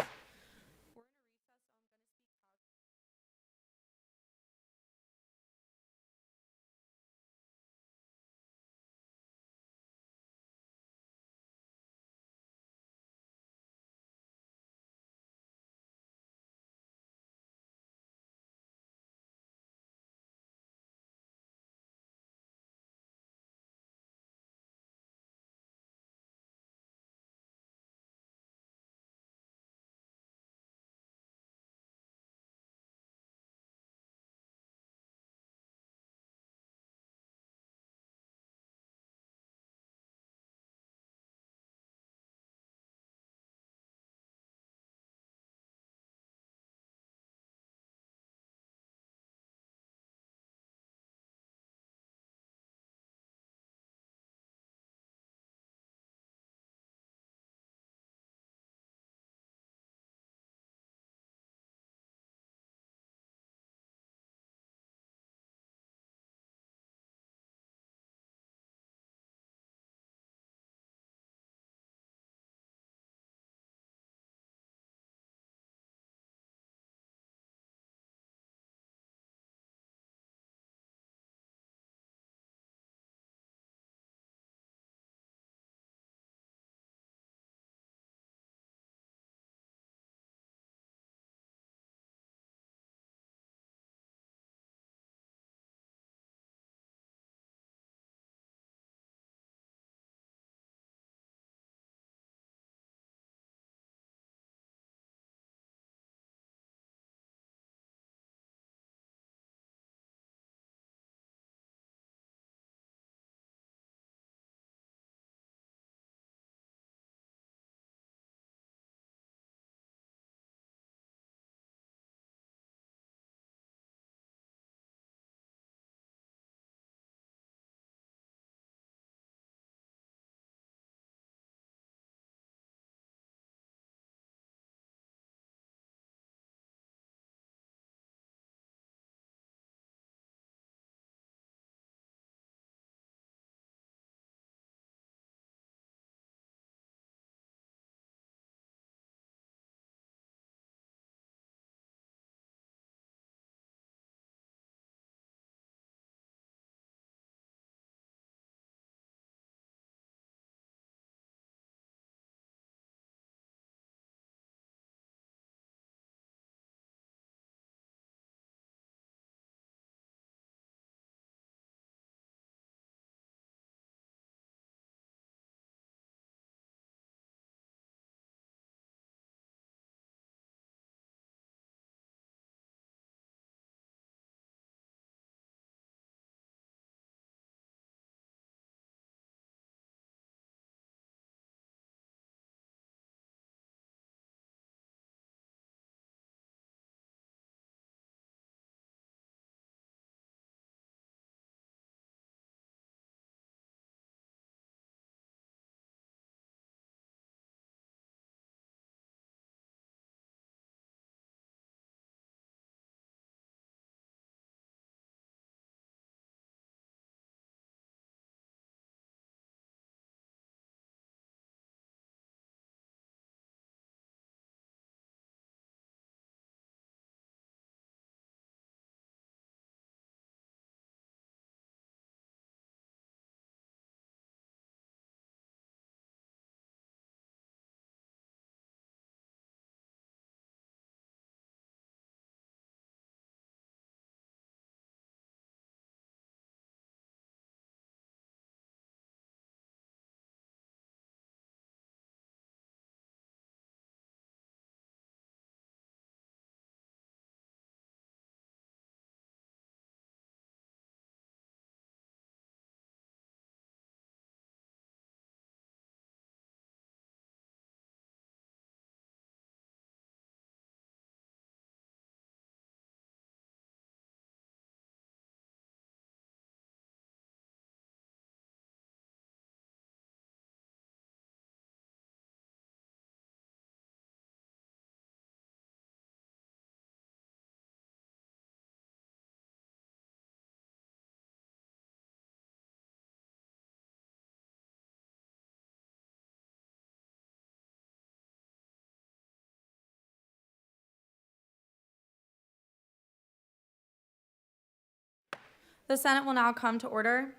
The Senate will now come to order.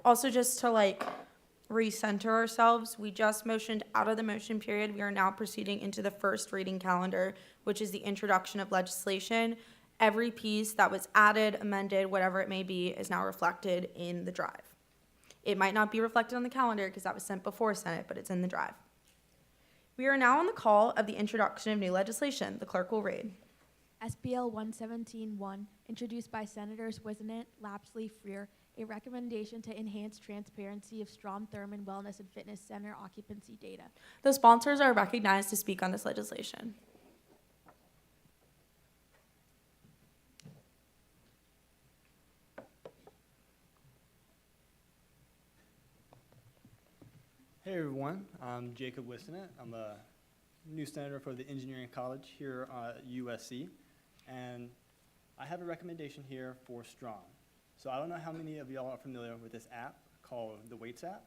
Also, just to recenter ourselves, we just motioned out of the motion period. We are now proceeding into the first reading calendar, which is the introduction of legislation. Every piece that was added, amended, whatever it may be, is now reflected in the drive. It might not be reflected on the calendar because that was sent before Senate, but it's in the drive. We are now on the call of the introduction of new legislation. The clerk will read. SBL 117-1, introduced by Senators Wisenant, Lapsley, Freer, a recommendation to enhance transparency of Strom Thurmond Wellness and Fitness Center occupancy data. The sponsors are recognized to speak on this legislation. Hey everyone, I'm Jacob Wisenant. I'm a new senator for the Engineering College here at USC, and I have a recommendation here for Strom. So I don't know how many of y'all are familiar with this app called the Weights app.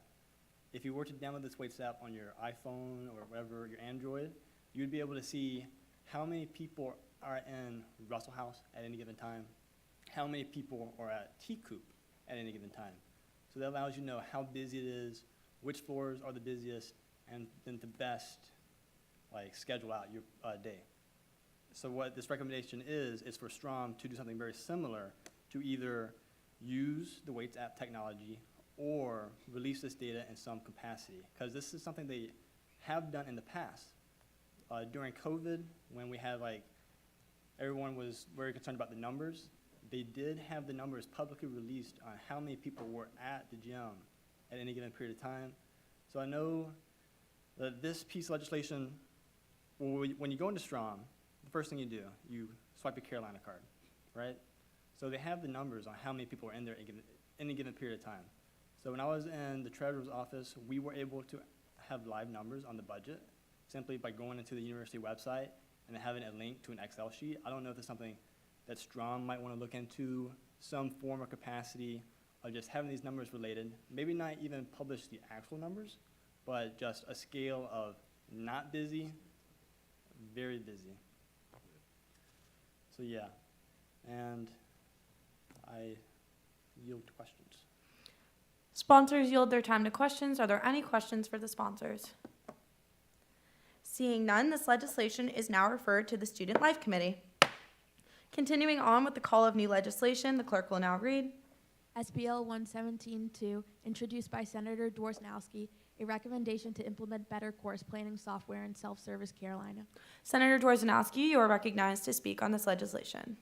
If you were to download this Weights app on your iPhone or whatever, your Android, you would be able to see how many people are in Russell House at any given time, how many people are at T-Coop at any given time. So that allows you to know how busy it is, which floors are the busiest, and then to best schedule out your day. So what this recommendation is for Strom to do something very similar, to either use the Weights app technology or release this data in some capacity, because this is something they have done in the past. During COVID, when we had everyone was very concerned about the numbers, they did have the numbers publicly released on how many people were at the gym at any given period of time. So I know that this piece of legislation, when you go into Strom, the first thing you do, you swipe your Carolina card, right? So they have the numbers on how many people are in there at any given period of time. So when I was in the treasurer's office, we were able to have live numbers on the budget simply by going into the university website and having a link to an Excel sheet. I don't know if it's something that Strom might want to look into, some form or capacity of just having these numbers related, maybe not even publish the actual numbers, but just a scale of not busy, very busy. So yeah, and I yield to questions. Sponsors yield their time to questions. Are there any questions for the sponsors? Seeing none, this legislation is now referred to the Student Life Committee. Continuing on with the call of new legislation, the clerk will now read. SBL 117-2, introduced by Senator Dworsnowski, a recommendation to implement better course planning software in Self-Service Carolina. Senator Dworsnowski, you are recognized to speak on this legislation.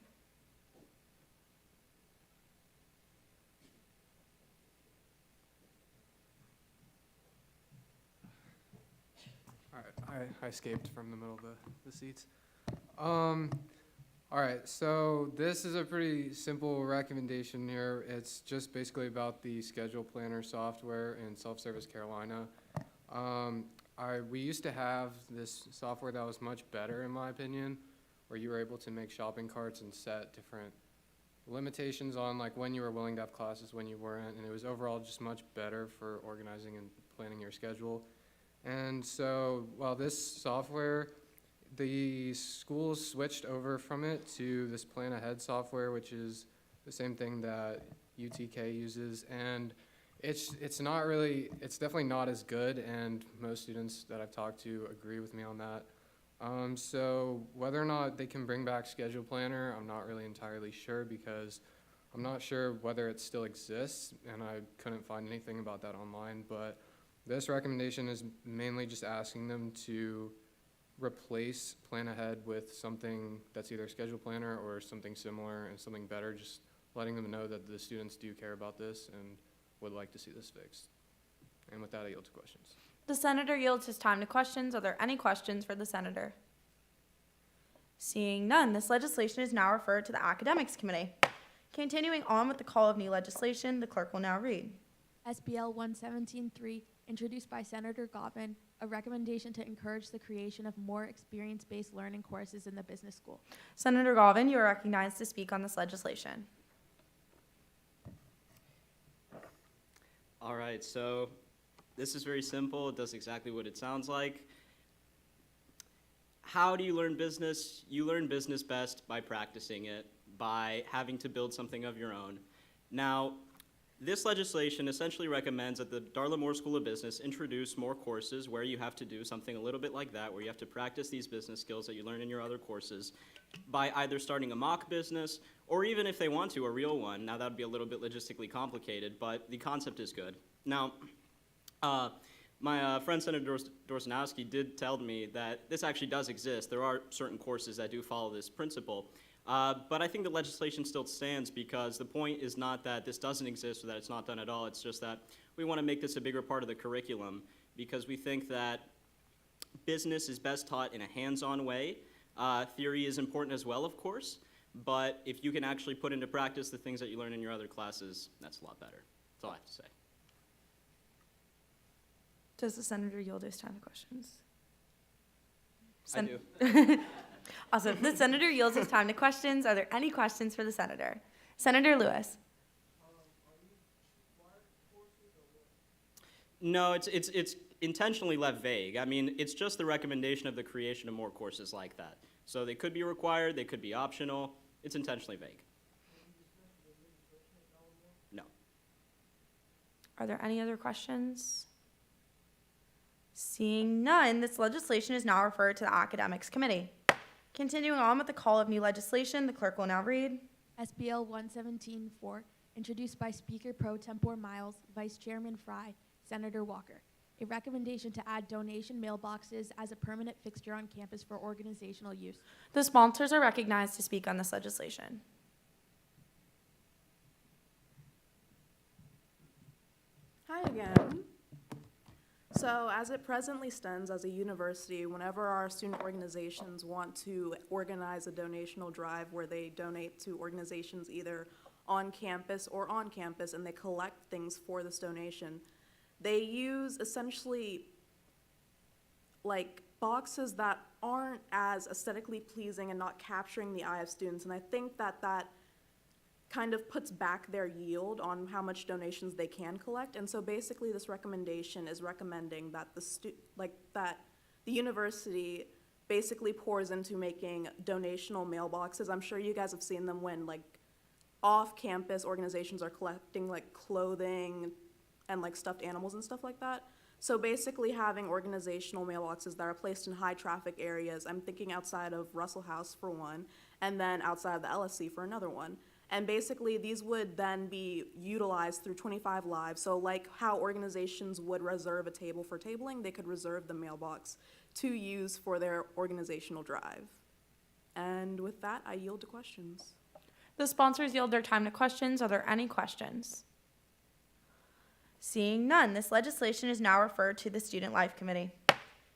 All right, I escaped from the middle of the seats. All right, so this is a pretty simple recommendation here. It's just basically about the schedule planner software in Self-Service Carolina. We used to have this software that was much better, in my opinion, where you were able to make shopping carts and set different limitations on when you were willing to have classes, when you weren't, and it was overall just much better for organizing and planning your schedule. And so while this software, the schools switched over from it to this Plan Ahead software, which is the same thing that UTK uses, and it's definitely not as good, and most students that I've talked to agree with me on that. So whether or not they can bring back Schedule Planner, I'm not really entirely sure, because I'm not sure whether it still exists, and I couldn't find anything about that online, but this recommendation is mainly just asking them to replace Plan Ahead with something that's either Schedule Planner or something similar and something better, just letting them know that the students do care about this and would like to see this fixed. And with that, I yield to questions. The senator yields his time to questions. Are there any questions for the senator? Seeing none, this legislation is now referred to the Academics Committee. Continuing on with the call of new legislation, the clerk will now read. SBL 117-3, introduced by Senator Gottman, a recommendation to encourage the creation of more experience-based learning courses in the business school. Senator Galvin, you are recognized to speak on this legislation. All right, so this is very simple. It does exactly what it sounds like. How do you learn business? You learn business best by practicing it, by having to build something of your own. Now, this legislation essentially recommends that the Darla Moore School of Business introduce more courses where you have to do something a little bit like that, where you have to practice these business skills that you learn in your other courses by either starting a mock business or even if they want to, a real one. Now, that would be a little bit logistically complicated, but the concept is good. Now, my friend Senator Dorsanowski did tell me that this actually does exist. There are certain courses that do follow this principle. But I think the legislation still stands because the point is not that this doesn't exist or that it's not done at all. It's just that we want to make this a bigger part of the curriculum because we think that business is best taught in a hands-on way. Theory is important as well, of course, but if you can actually put into practice the things that you learn in your other classes, that's a lot better. That's all I have to say. Does the senator yield his time to questions? I do. Awesome. The senator yields his time to questions. Are there any questions for the senator? Senator Lewis. No, it's intentionally left vague. I mean, it's just the recommendation of the creation of more courses like that. So they could be required, they could be optional. It's intentionally vague. No. Are there any other questions? Seeing none, this legislation is now referred to the Academics Committee. Continuing on with the call of new legislation, the clerk will now read. SBL 117-4, introduced by Speaker Pro Tempore Miles, Vice Chairman Fry, Senator Walker. A recommendation to add donation mailboxes as a permanent fixture on campus for organizational use. The sponsors are recognized to speak on this legislation. Hi again. So as it presently stands as a university, whenever our student organizations want to organize a donational drive where they donate to organizations either on campus or on campus and they collect things for this donation, they use essentially like boxes that aren't as aesthetically pleasing and not capturing the eye of students. And I think that that kind of puts back their yield on how much donations they can collect. And so basically this recommendation is recommending that the university basically pours into making donational mailboxes. I'm sure you guys have seen them when like off-campus organizations are collecting like clothing and like stuffed animals and stuff like that. So basically having organizational mailboxes that are placed in high traffic areas, I'm thinking outside of Russell House for one, and then outside of the LSC for another one. And basically, these would then be utilized through 25 Live. So like how organizations would reserve a table for tabling, they could reserve the mailbox to use for their organizational drive. And with that, I yield to questions. The sponsors yield their time to questions. Are there any questions? Seeing none, this legislation is now referred to the Student Life Committee.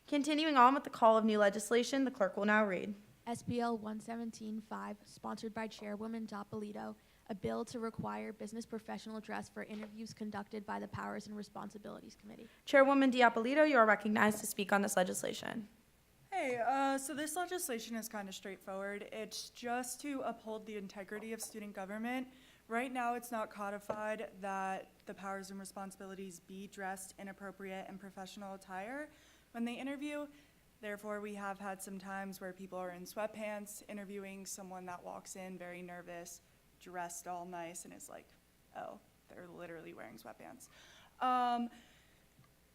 Continuing on with the call of new legislation, the clerk will now read. SBL 117-5, sponsored by Chairwoman Doppolito, a bill to require business professional dress for interviews conducted by the Powers and Responsibilities Committee. Chairwoman Doppolito, you are recognized to speak on this legislation. Hey, so this legislation is kind of straightforward. It's just to uphold the integrity of student government. Right now, it's not codified that the powers and responsibilities be dressed in appropriate and professional attire when they interview. Therefore, we have had some times where people are in sweatpants interviewing someone that walks in very nervous, dressed all nice, and is like, oh, they're literally wearing sweatpants.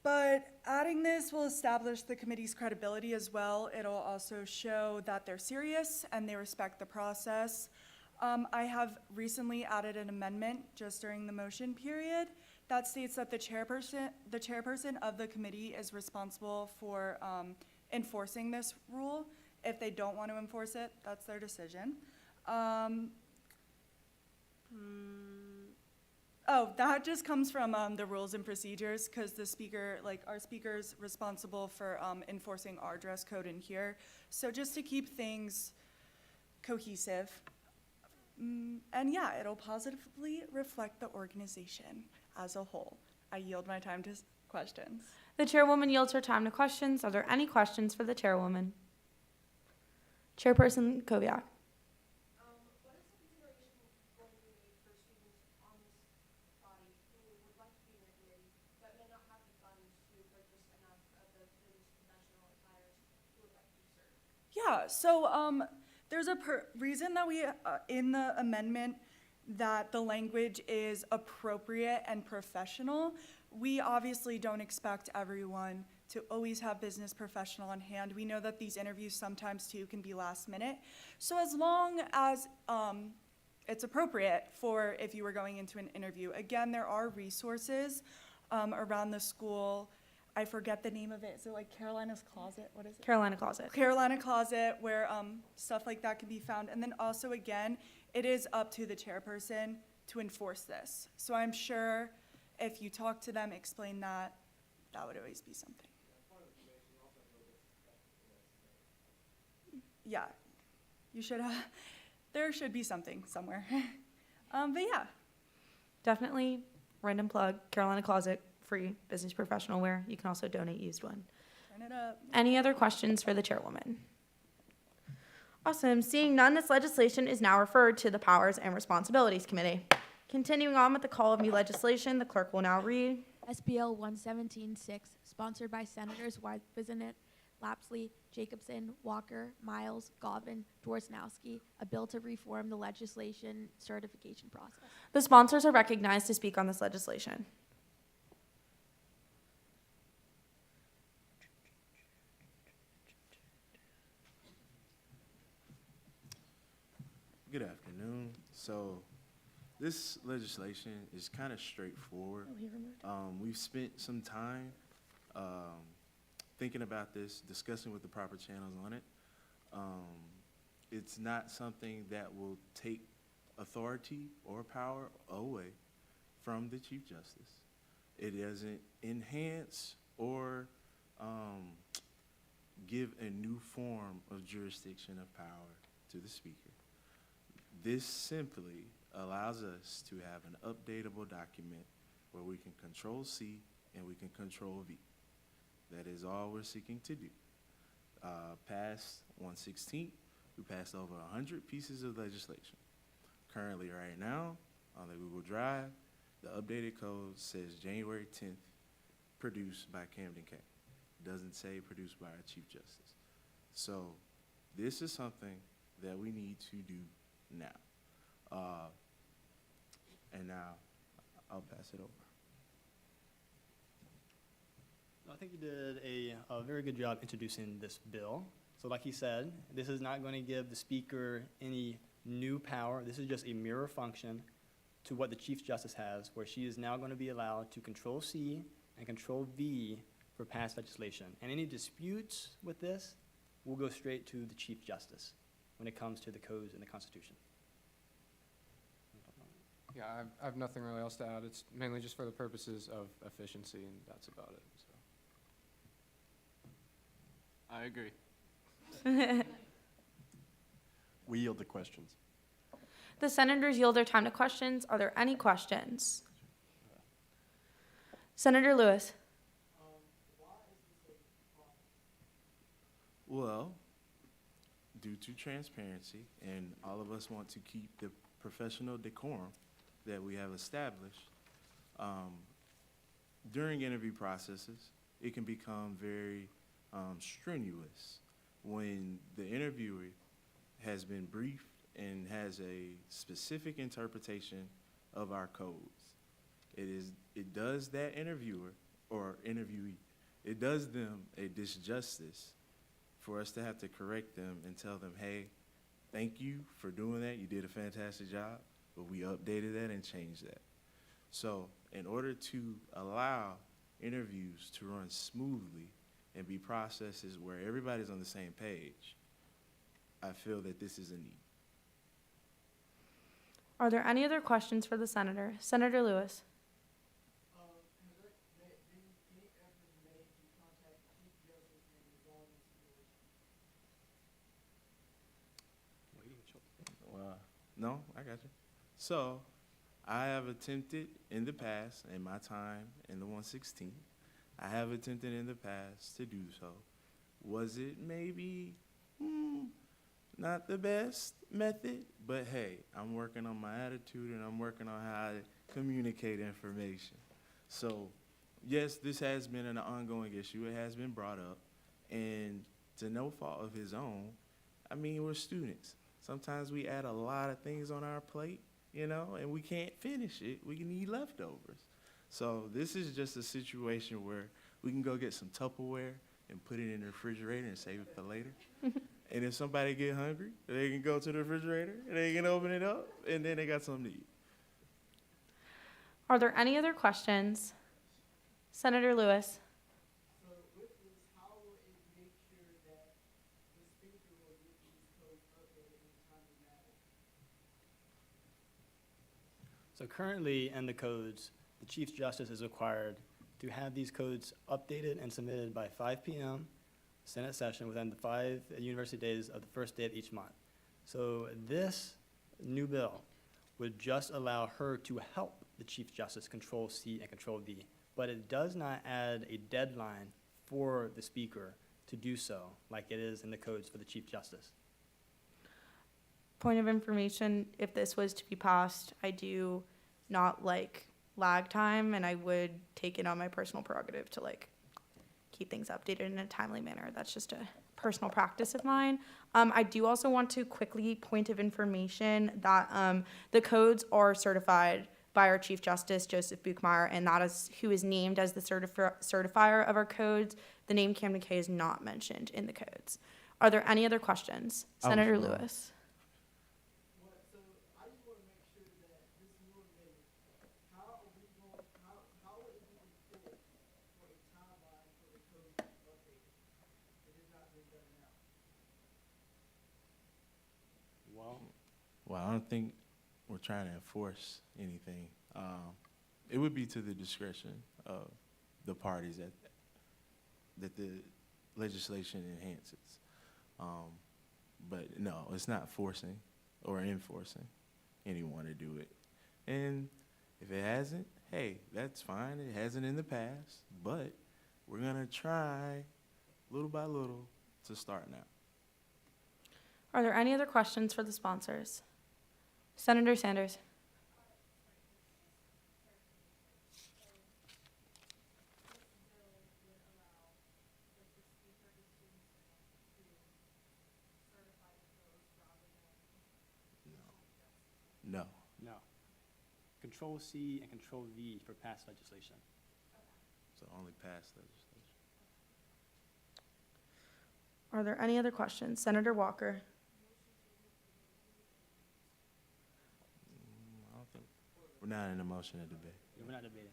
But adding this will establish the committee's credibility as well. It'll also show that they're serious and they respect the process. I have recently added an amendment just during the motion period that states that the chairperson of the committee is responsible for enforcing this rule. If they don't want to enforce it, that's their decision. Oh, that just comes from the rules and procedures, because the speaker, like our speaker's responsible for enforcing our dress code in here. So just to keep things cohesive. And yeah, it'll positively reflect the organization as a whole. I yield my time to questions. The chairwoman yields her time to questions. Are there any questions for the chairwoman? Chairperson Koviak. What is the consideration going to be made for students on this body who would like to be in the committee but may not have the funds to purchase enough of the business professional attires who would like to serve? Yeah, so there's a reason that we, in the amendment, that the language is appropriate and professional. We obviously don't expect everyone to always have business professional on hand. We know that these interviews sometimes too can be last minute. So as long as it's appropriate for if you were going into an interview. Again, there are resources around the school. I forget the name of it. Is it like Carolina's Closet? What is it? Carolina Closet. Carolina Closet, where stuff like that can be found. And then also, again, it is up to the chairperson to enforce this. So I'm sure if you talk to them, explain that, that would always be something. Yeah, you should have, there should be something somewhere. But yeah. Definitely, random plug, Carolina Closet, free business professional wear. You can also donate used one. Turn it up. Any other questions for the chairwoman? Awesome. Seeing none, this legislation is now referred to the Powers and Responsibilities Committee. Continuing on with the call of new legislation, the clerk will now read. SBL 117-6, sponsored by Senators Wisenet, Lapsley, Jacobson, Walker, Miles, Galvin, Dworsnowski, a bill to reform the legislation certification process. The sponsors are recognized to speak on this legislation. Good afternoon. So this legislation is kind of straightforward. We've spent some time thinking about this, discussing with the proper channels on it. It's not something that will take authority or power away from the Chief Justice. It doesn't enhance or give a new form of jurisdiction of power to the Speaker. This simply allows us to have an updatable document where we can control C and we can control V. That is all we're seeking to do. Past 116, we passed over 100 pieces of legislation. Currently, right now, on the Google Drive, the updated code says January 10th, produced by Camden County. It doesn't say produced by our Chief Justice. So this is something that we need to do now. And now I'll pass it over. I think you did a very good job introducing this bill. So like he said, this is not going to give the Speaker any new power. This is just a mirror function to what the Chief Justice has, where she is now going to be allowed to control C and control V for past legislation. And any disputes with this will go straight to the Chief Justice when it comes to the codes and the Constitution. Yeah, I have nothing really else to add. It's mainly just for the purposes of efficiency, and that's about it. So. I agree. We yield the questions. The senators yield their time to questions. Are there any questions? Senator Lewis. Well, due to transparency, and all of us want to keep the professional decorum that we have established, during interview processes, it can become very strenuous when the interviewer has been briefed and has a specific interpretation of our codes. It does that interviewer or interviewee, it does them a disjustice for us to have to correct them and tell them, hey, thank you for doing that. You did a fantastic job, but we updated that and changed that. So in order to allow interviews to run smoothly and be processes where everybody's on the same page, I feel that this is a need. Are there any other questions for the senator? Senator Lewis. No, I got you. So I have attempted in the past, in my time in the 116, I have attempted in the past to do so. Was it maybe not the best method? But hey, I'm working on my attitude and I'm working on how I communicate information. So yes, this has been an ongoing issue. It has been brought up. And to no fault of his own, I mean, we're students. Sometimes we add a lot of things on our plate you know, and we can't finish it. We can eat leftovers. So this is just a situation where we can go get some Tupperware and put it in the refrigerator and save it for later. And if somebody get hungry, they can go to the refrigerator and they can open it up and then they got something to eat. Are there any other questions? Senator Lewis. So currently in the codes, the Chief Justice is required to have these codes updated and submitted by 5 p.m. Senate session within the 5 university days of the first day of each month. So this new bill would just allow her to help the Chief Justice control C and control V, but it does not add a deadline for the Speaker to do so like it is in the codes for the Chief Justice. Point of information, if this was to be passed, I do not like lag time, and I would take it on my personal prerogative to like keep things updated in a timely manner. That's just a personal practice of mine. I do also want to quickly point of information that the codes are certified by our Chief Justice, Joseph Buchmeyer, and that is who is named as the certifier of our codes. The name Camden K is not mentioned in the codes. Are there any other questions? Senator Lewis. Well, I don't think we're trying to enforce anything. It would be to the discretion of the parties that the legislation enhances. But no, it's not forcing or enforcing anyone to do it. And if it hasn't, hey, that's fine. It hasn't in the past, but we're gonna try little by little to start now. Are there any other questions for the sponsors? Senator Sanders. No. No. Control C and Control V for past legislation. So only past legislation. Are there any other questions? Senator Walker. I don't think, we're not in a motion to debate. We're not debating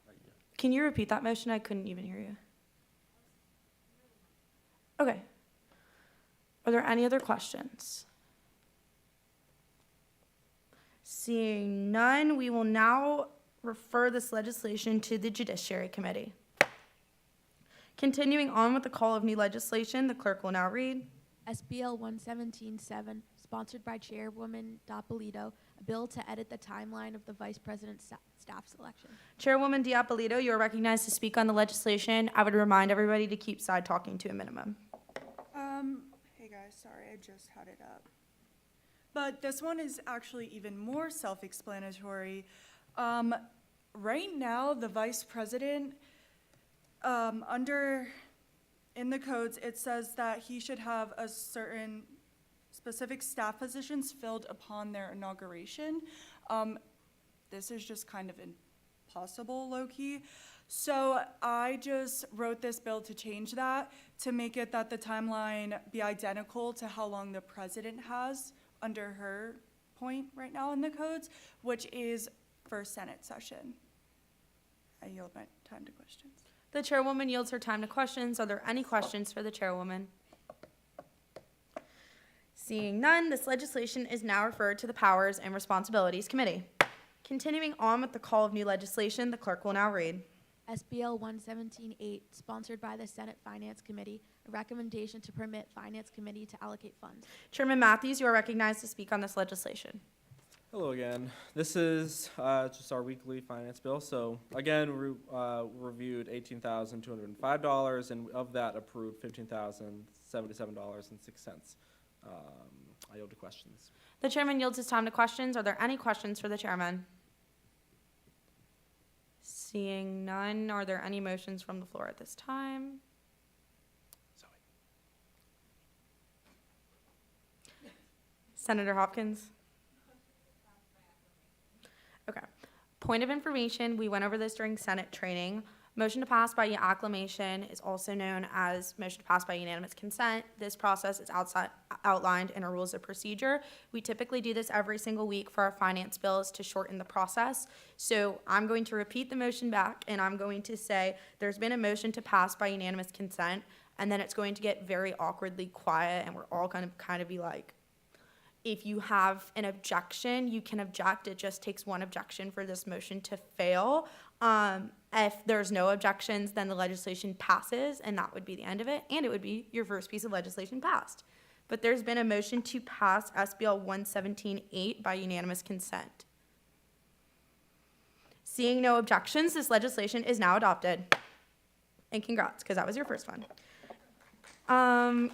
right yet. Can you repeat that motion? I couldn't even hear you. Okay. Are there any other questions? Seeing none, we will now refer this legislation to the Judiciary Committee. Continuing on with the call of new legislation, the clerk will now read. SBL 117-7, sponsored by Chairwoman Doppolito, a bill to edit the timeline of the Vice President's staff selection. Chairwoman Doppolito, you are recognized to speak on the legislation. I would remind everybody to keep side talking to a minimum. Hey guys, sorry, I just had it up. But this one is actually even more self-explanatory. Right now, the Vice President, in the codes, it says that he should have a certain specific staff positions filled upon their inauguration. This is just kind of impossible, low-key. So I just wrote this bill to change that, to make it that the timeline be identical to how long the president has under her point right now in the codes, which is first Senate session. I yield my time to questions. The chairwoman yields her time to questions. Are there any questions for the chairwoman? Seeing none, this legislation is now referred to the Powers and Responsibilities Committee. Continuing on with the call of new legislation, the clerk will now read. SBL 117-8, sponsored by the Senate Finance Committee, a recommendation to permit Finance Committee to allocate funds. Chairman Matthews, you are recognized to speak on this legislation. Hello again. This is just our weekly finance bill. So again, we reviewed $18,205, and of that approved $15,077.06. I yield to questions. The chairman yields his time to questions. Are there any questions for the chairman? Seeing none, are there any motions from the floor at this time? Senator Hopkins. Point of information, we went over this during Senate training. Motion to pass by acclamation is also known as motion to pass by unanimous consent. This process is outlined in our rules of procedure. We typically do this every single week for our finance bills to shorten the process. So I'm going to repeat the motion back, and I'm going to say there's been a motion to pass by unanimous consent, and then it's going to get very awkwardly quiet, and we're all going to kind of be like, if you have an objection, you can object. It just takes one objection for this motion to fail. If there's no objections, then the legislation passes, and that would be the end of it, and it would be your first piece of legislation passed. But there's been a motion to pass SBL 117-8 by unanimous consent. Seeing no objections, this legislation is now adopted. And congrats, because that was your first one.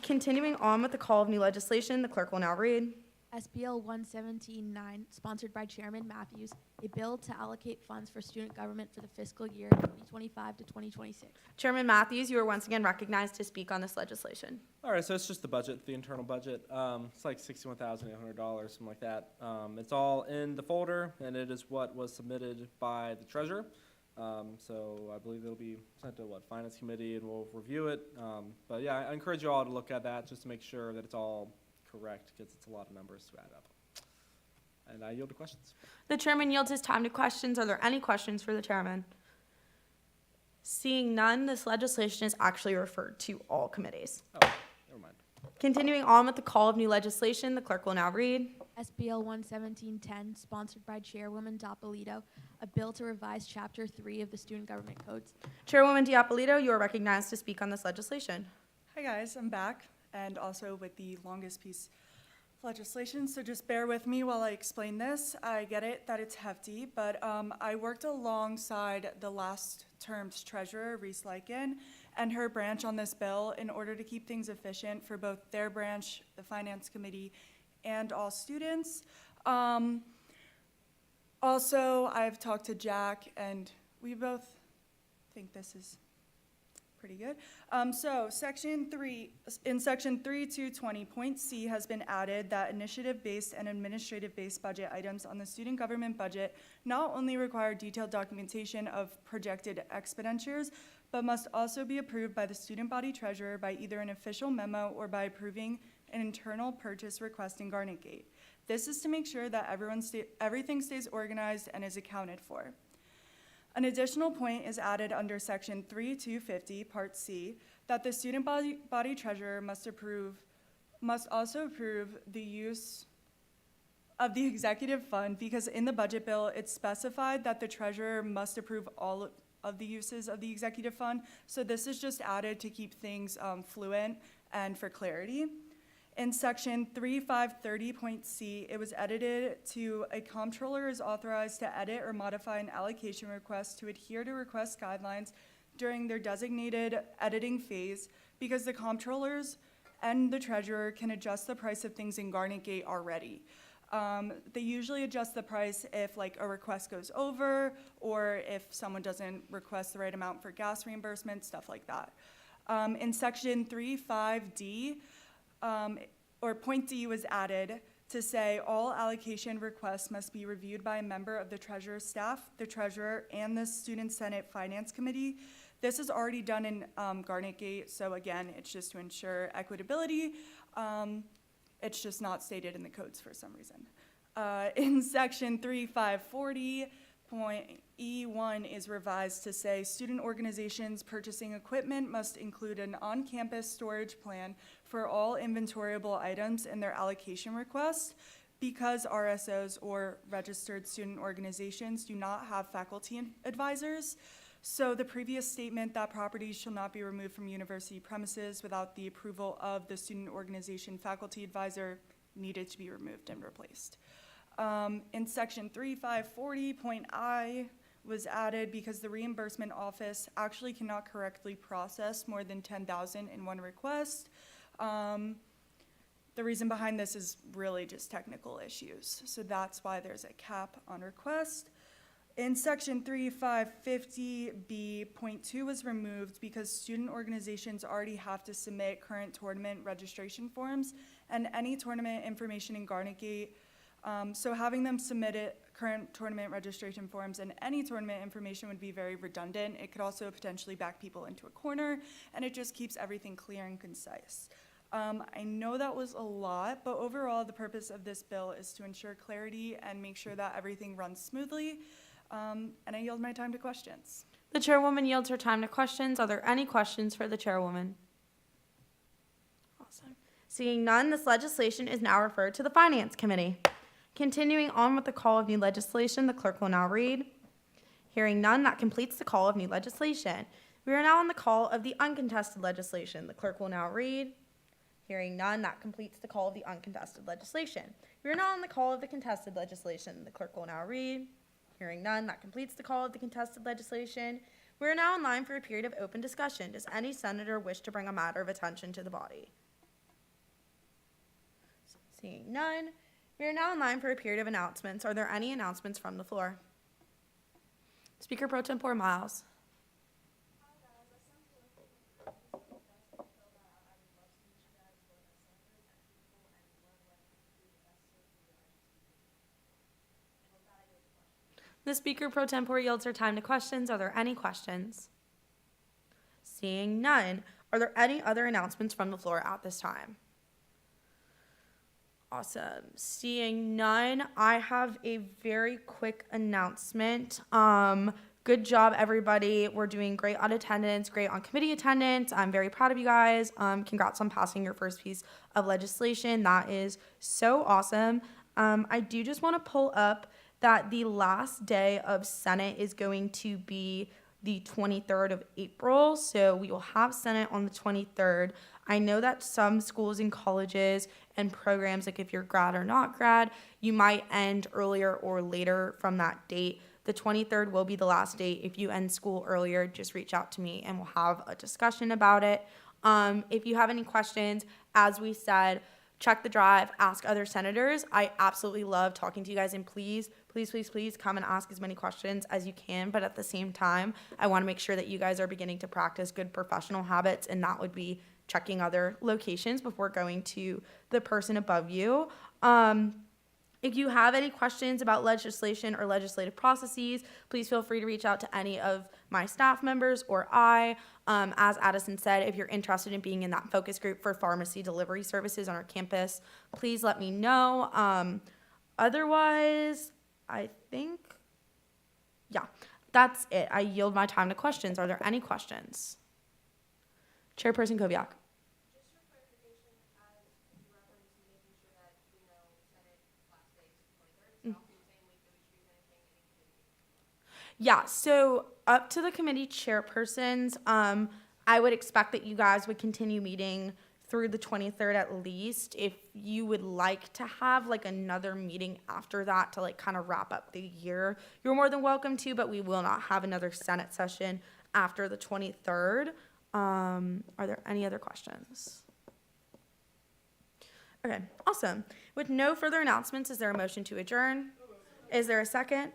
Continuing on with the call of new legislation, the clerk will now read. SBL 117-9, sponsored by Chairman Matthews, a bill to allocate funds for student government for the fiscal year 2025 to 2026. Chairman Matthews, you are once again recognized to speak on this legislation. All right, so it's just the budget, the internal budget. It's like $61,800, something like that. It's all in the folder, and it is what was submitted by the treasurer. So I believe it'll be sent to Finance Committee, and we'll review it. But yeah, I encourage you all to look at that just to make sure that it's all correct, because it's a lot of numbers to add up. And I yield to questions. The chairman yields his time to questions. Are there any questions for the chairman? Seeing none, this legislation is actually referred to all committees. Oh, never mind. Continuing on with the call of new legislation, the clerk will now read. SBL 117-10, sponsored by Chairwoman Doppolito, a bill to revise Chapter 3 of the Student Government Codes. Chairwoman Doppolito, you are recognized to speak on this legislation. Hi guys, I'm back, and also with the longest piece of legislation, so just bear with me while I explain this. I get it that it's hefty, but I worked alongside the last term's treasurer, Reese Lycan, and her branch on this bill in order to keep things efficient for both their branch, the Finance Committee, and all students. Also, I've talked to Jack, and we both think this is pretty good. So section 3.220, point C has been added that initiative-based and administrative-based budget items on the student government budget not only require detailed documentation of projected expenditures, but must also be approved by the student body treasurer by either an official memo or by approving an internal purchase request in Garnet Gate. This is to make sure that everything stays organized and is accounted for. An additional point is added under section 3.250, part C, that the student body treasurer must also approve the use of the executive fund, because in the budget bill, it's specified that the treasurer must approve all of the uses of the executive fund. So this is just added to keep things fluent and for clarity. In section 3.530.C, it was edited to a comptroller is authorized to edit or modify an allocation request to adhere to request guidelines during their designated editing phase, because the comptrollers and the treasurer can adjust the price of things in Garnet Gate already. They usually adjust the price if like a request goes over, or if someone doesn't request the right amount for gas reimbursement, stuff like that. In section 3.5D, or point D was added to say all allocation requests must be reviewed by a member of the treasurer's staff, the treasurer, and the Student Senate Finance Committee. This is already done in Garnet Gate, so again, it's just to ensure equitability. It's just not stated in the codes for some reason. In section 3.540, point E1 is revised to say student organizations purchasing equipment must include an on-campus storage plan for all inventoriable items in their allocation request, because RSOs or registered student organizations do not have faculty advisors. So the previous statement that properties shall not be removed from university premises without the approval of the student organization faculty advisor needed to be removed and replaced. In section 3.540, point I was added because the reimbursement office actually cannot correctly process more than 10,000 in one request. The reason behind this is really just technical issues. So that's why there's a cap on request. In section 3.550B, point 2 was removed because student organizations already have to submit current tournament registration forms, and any tournament information in Garnet Gate So having them submit current tournament registration forms and any tournament information would be very redundant. It could also potentially back people into a corner, and it just keeps everything clear and concise. I know that was a lot, but overall, the purpose of this bill is to ensure clarity and make sure that everything runs smoothly. And I yield my time to questions. The chairwoman yields her time to questions. Are there any questions for the chairwoman? Awesome. Seeing none, this legislation is now referred to the Finance Committee. Continuing on with the call of new legislation, the clerk will now read. Hearing none, that completes the call of new legislation. We are now on the call of the uncontested legislation. The clerk will now read. Hearing none, that completes the call of the uncontested legislation. We are now on the call of the contested legislation. The clerk will now read. Hearing none, that completes the call of the contested legislation. We are now in line for a period of open discussion. Does any senator wish to bring a matter of attention to the body? Seeing none, we are now in line for a period of announcements. Are there any announcements from the floor? Speaker Pro Tempore Miles. The Speaker Pro Tempore yields her time to questions. Are there any questions? Seeing none, are there any other announcements from the floor at this time? Awesome. Seeing none, I have a very quick announcement. Good job, everybody. We're doing great on attendance, great on committee attendance. I'm very proud of you guys. Congrats on passing your first piece of legislation. That is so awesome. I do just want to pull up that the last day of Senate is going to be the 23rd of April. So we will have Senate on the 23rd. I know that some schools and colleges and programs, like if you're grad or not grad, you might end earlier or later from that date. The 23rd will be the last date. If you end school earlier, just reach out to me and we'll have a discussion about it. If you have any questions, as we said, check the drive, ask other senators. I absolutely love talking to you guys, and please come and ask as many questions as you can. But at the same time, I want to make sure that you guys are beginning to practice good professional habits, and that would be checking other locations before going to the person above you. If you have any questions about legislation or legislative processes, please feel free to reach out to any of my staff members or I. As Addison said, if you're interested in being in that focus group for pharmacy delivery services on our campus, please let me know. Otherwise, I think, yeah, that's it. I yield my time to questions. Are there any questions? Chairperson Kobiak. Yeah, so up to the committee chairpersons, I would expect that you guys would continue meeting through the 23rd at least. If you would like to have like another meeting after that to like kind of wrap up the year, you're more than welcome to, but we will not have another Senate session after the 23rd. Are there any other questions? Okay, awesome. With no further announcements, is there a motion to adjourn? Is there a second?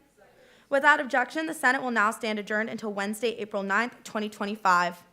Without objection, the Senate will now stand adjourned until Wednesday, April 9th, 2025.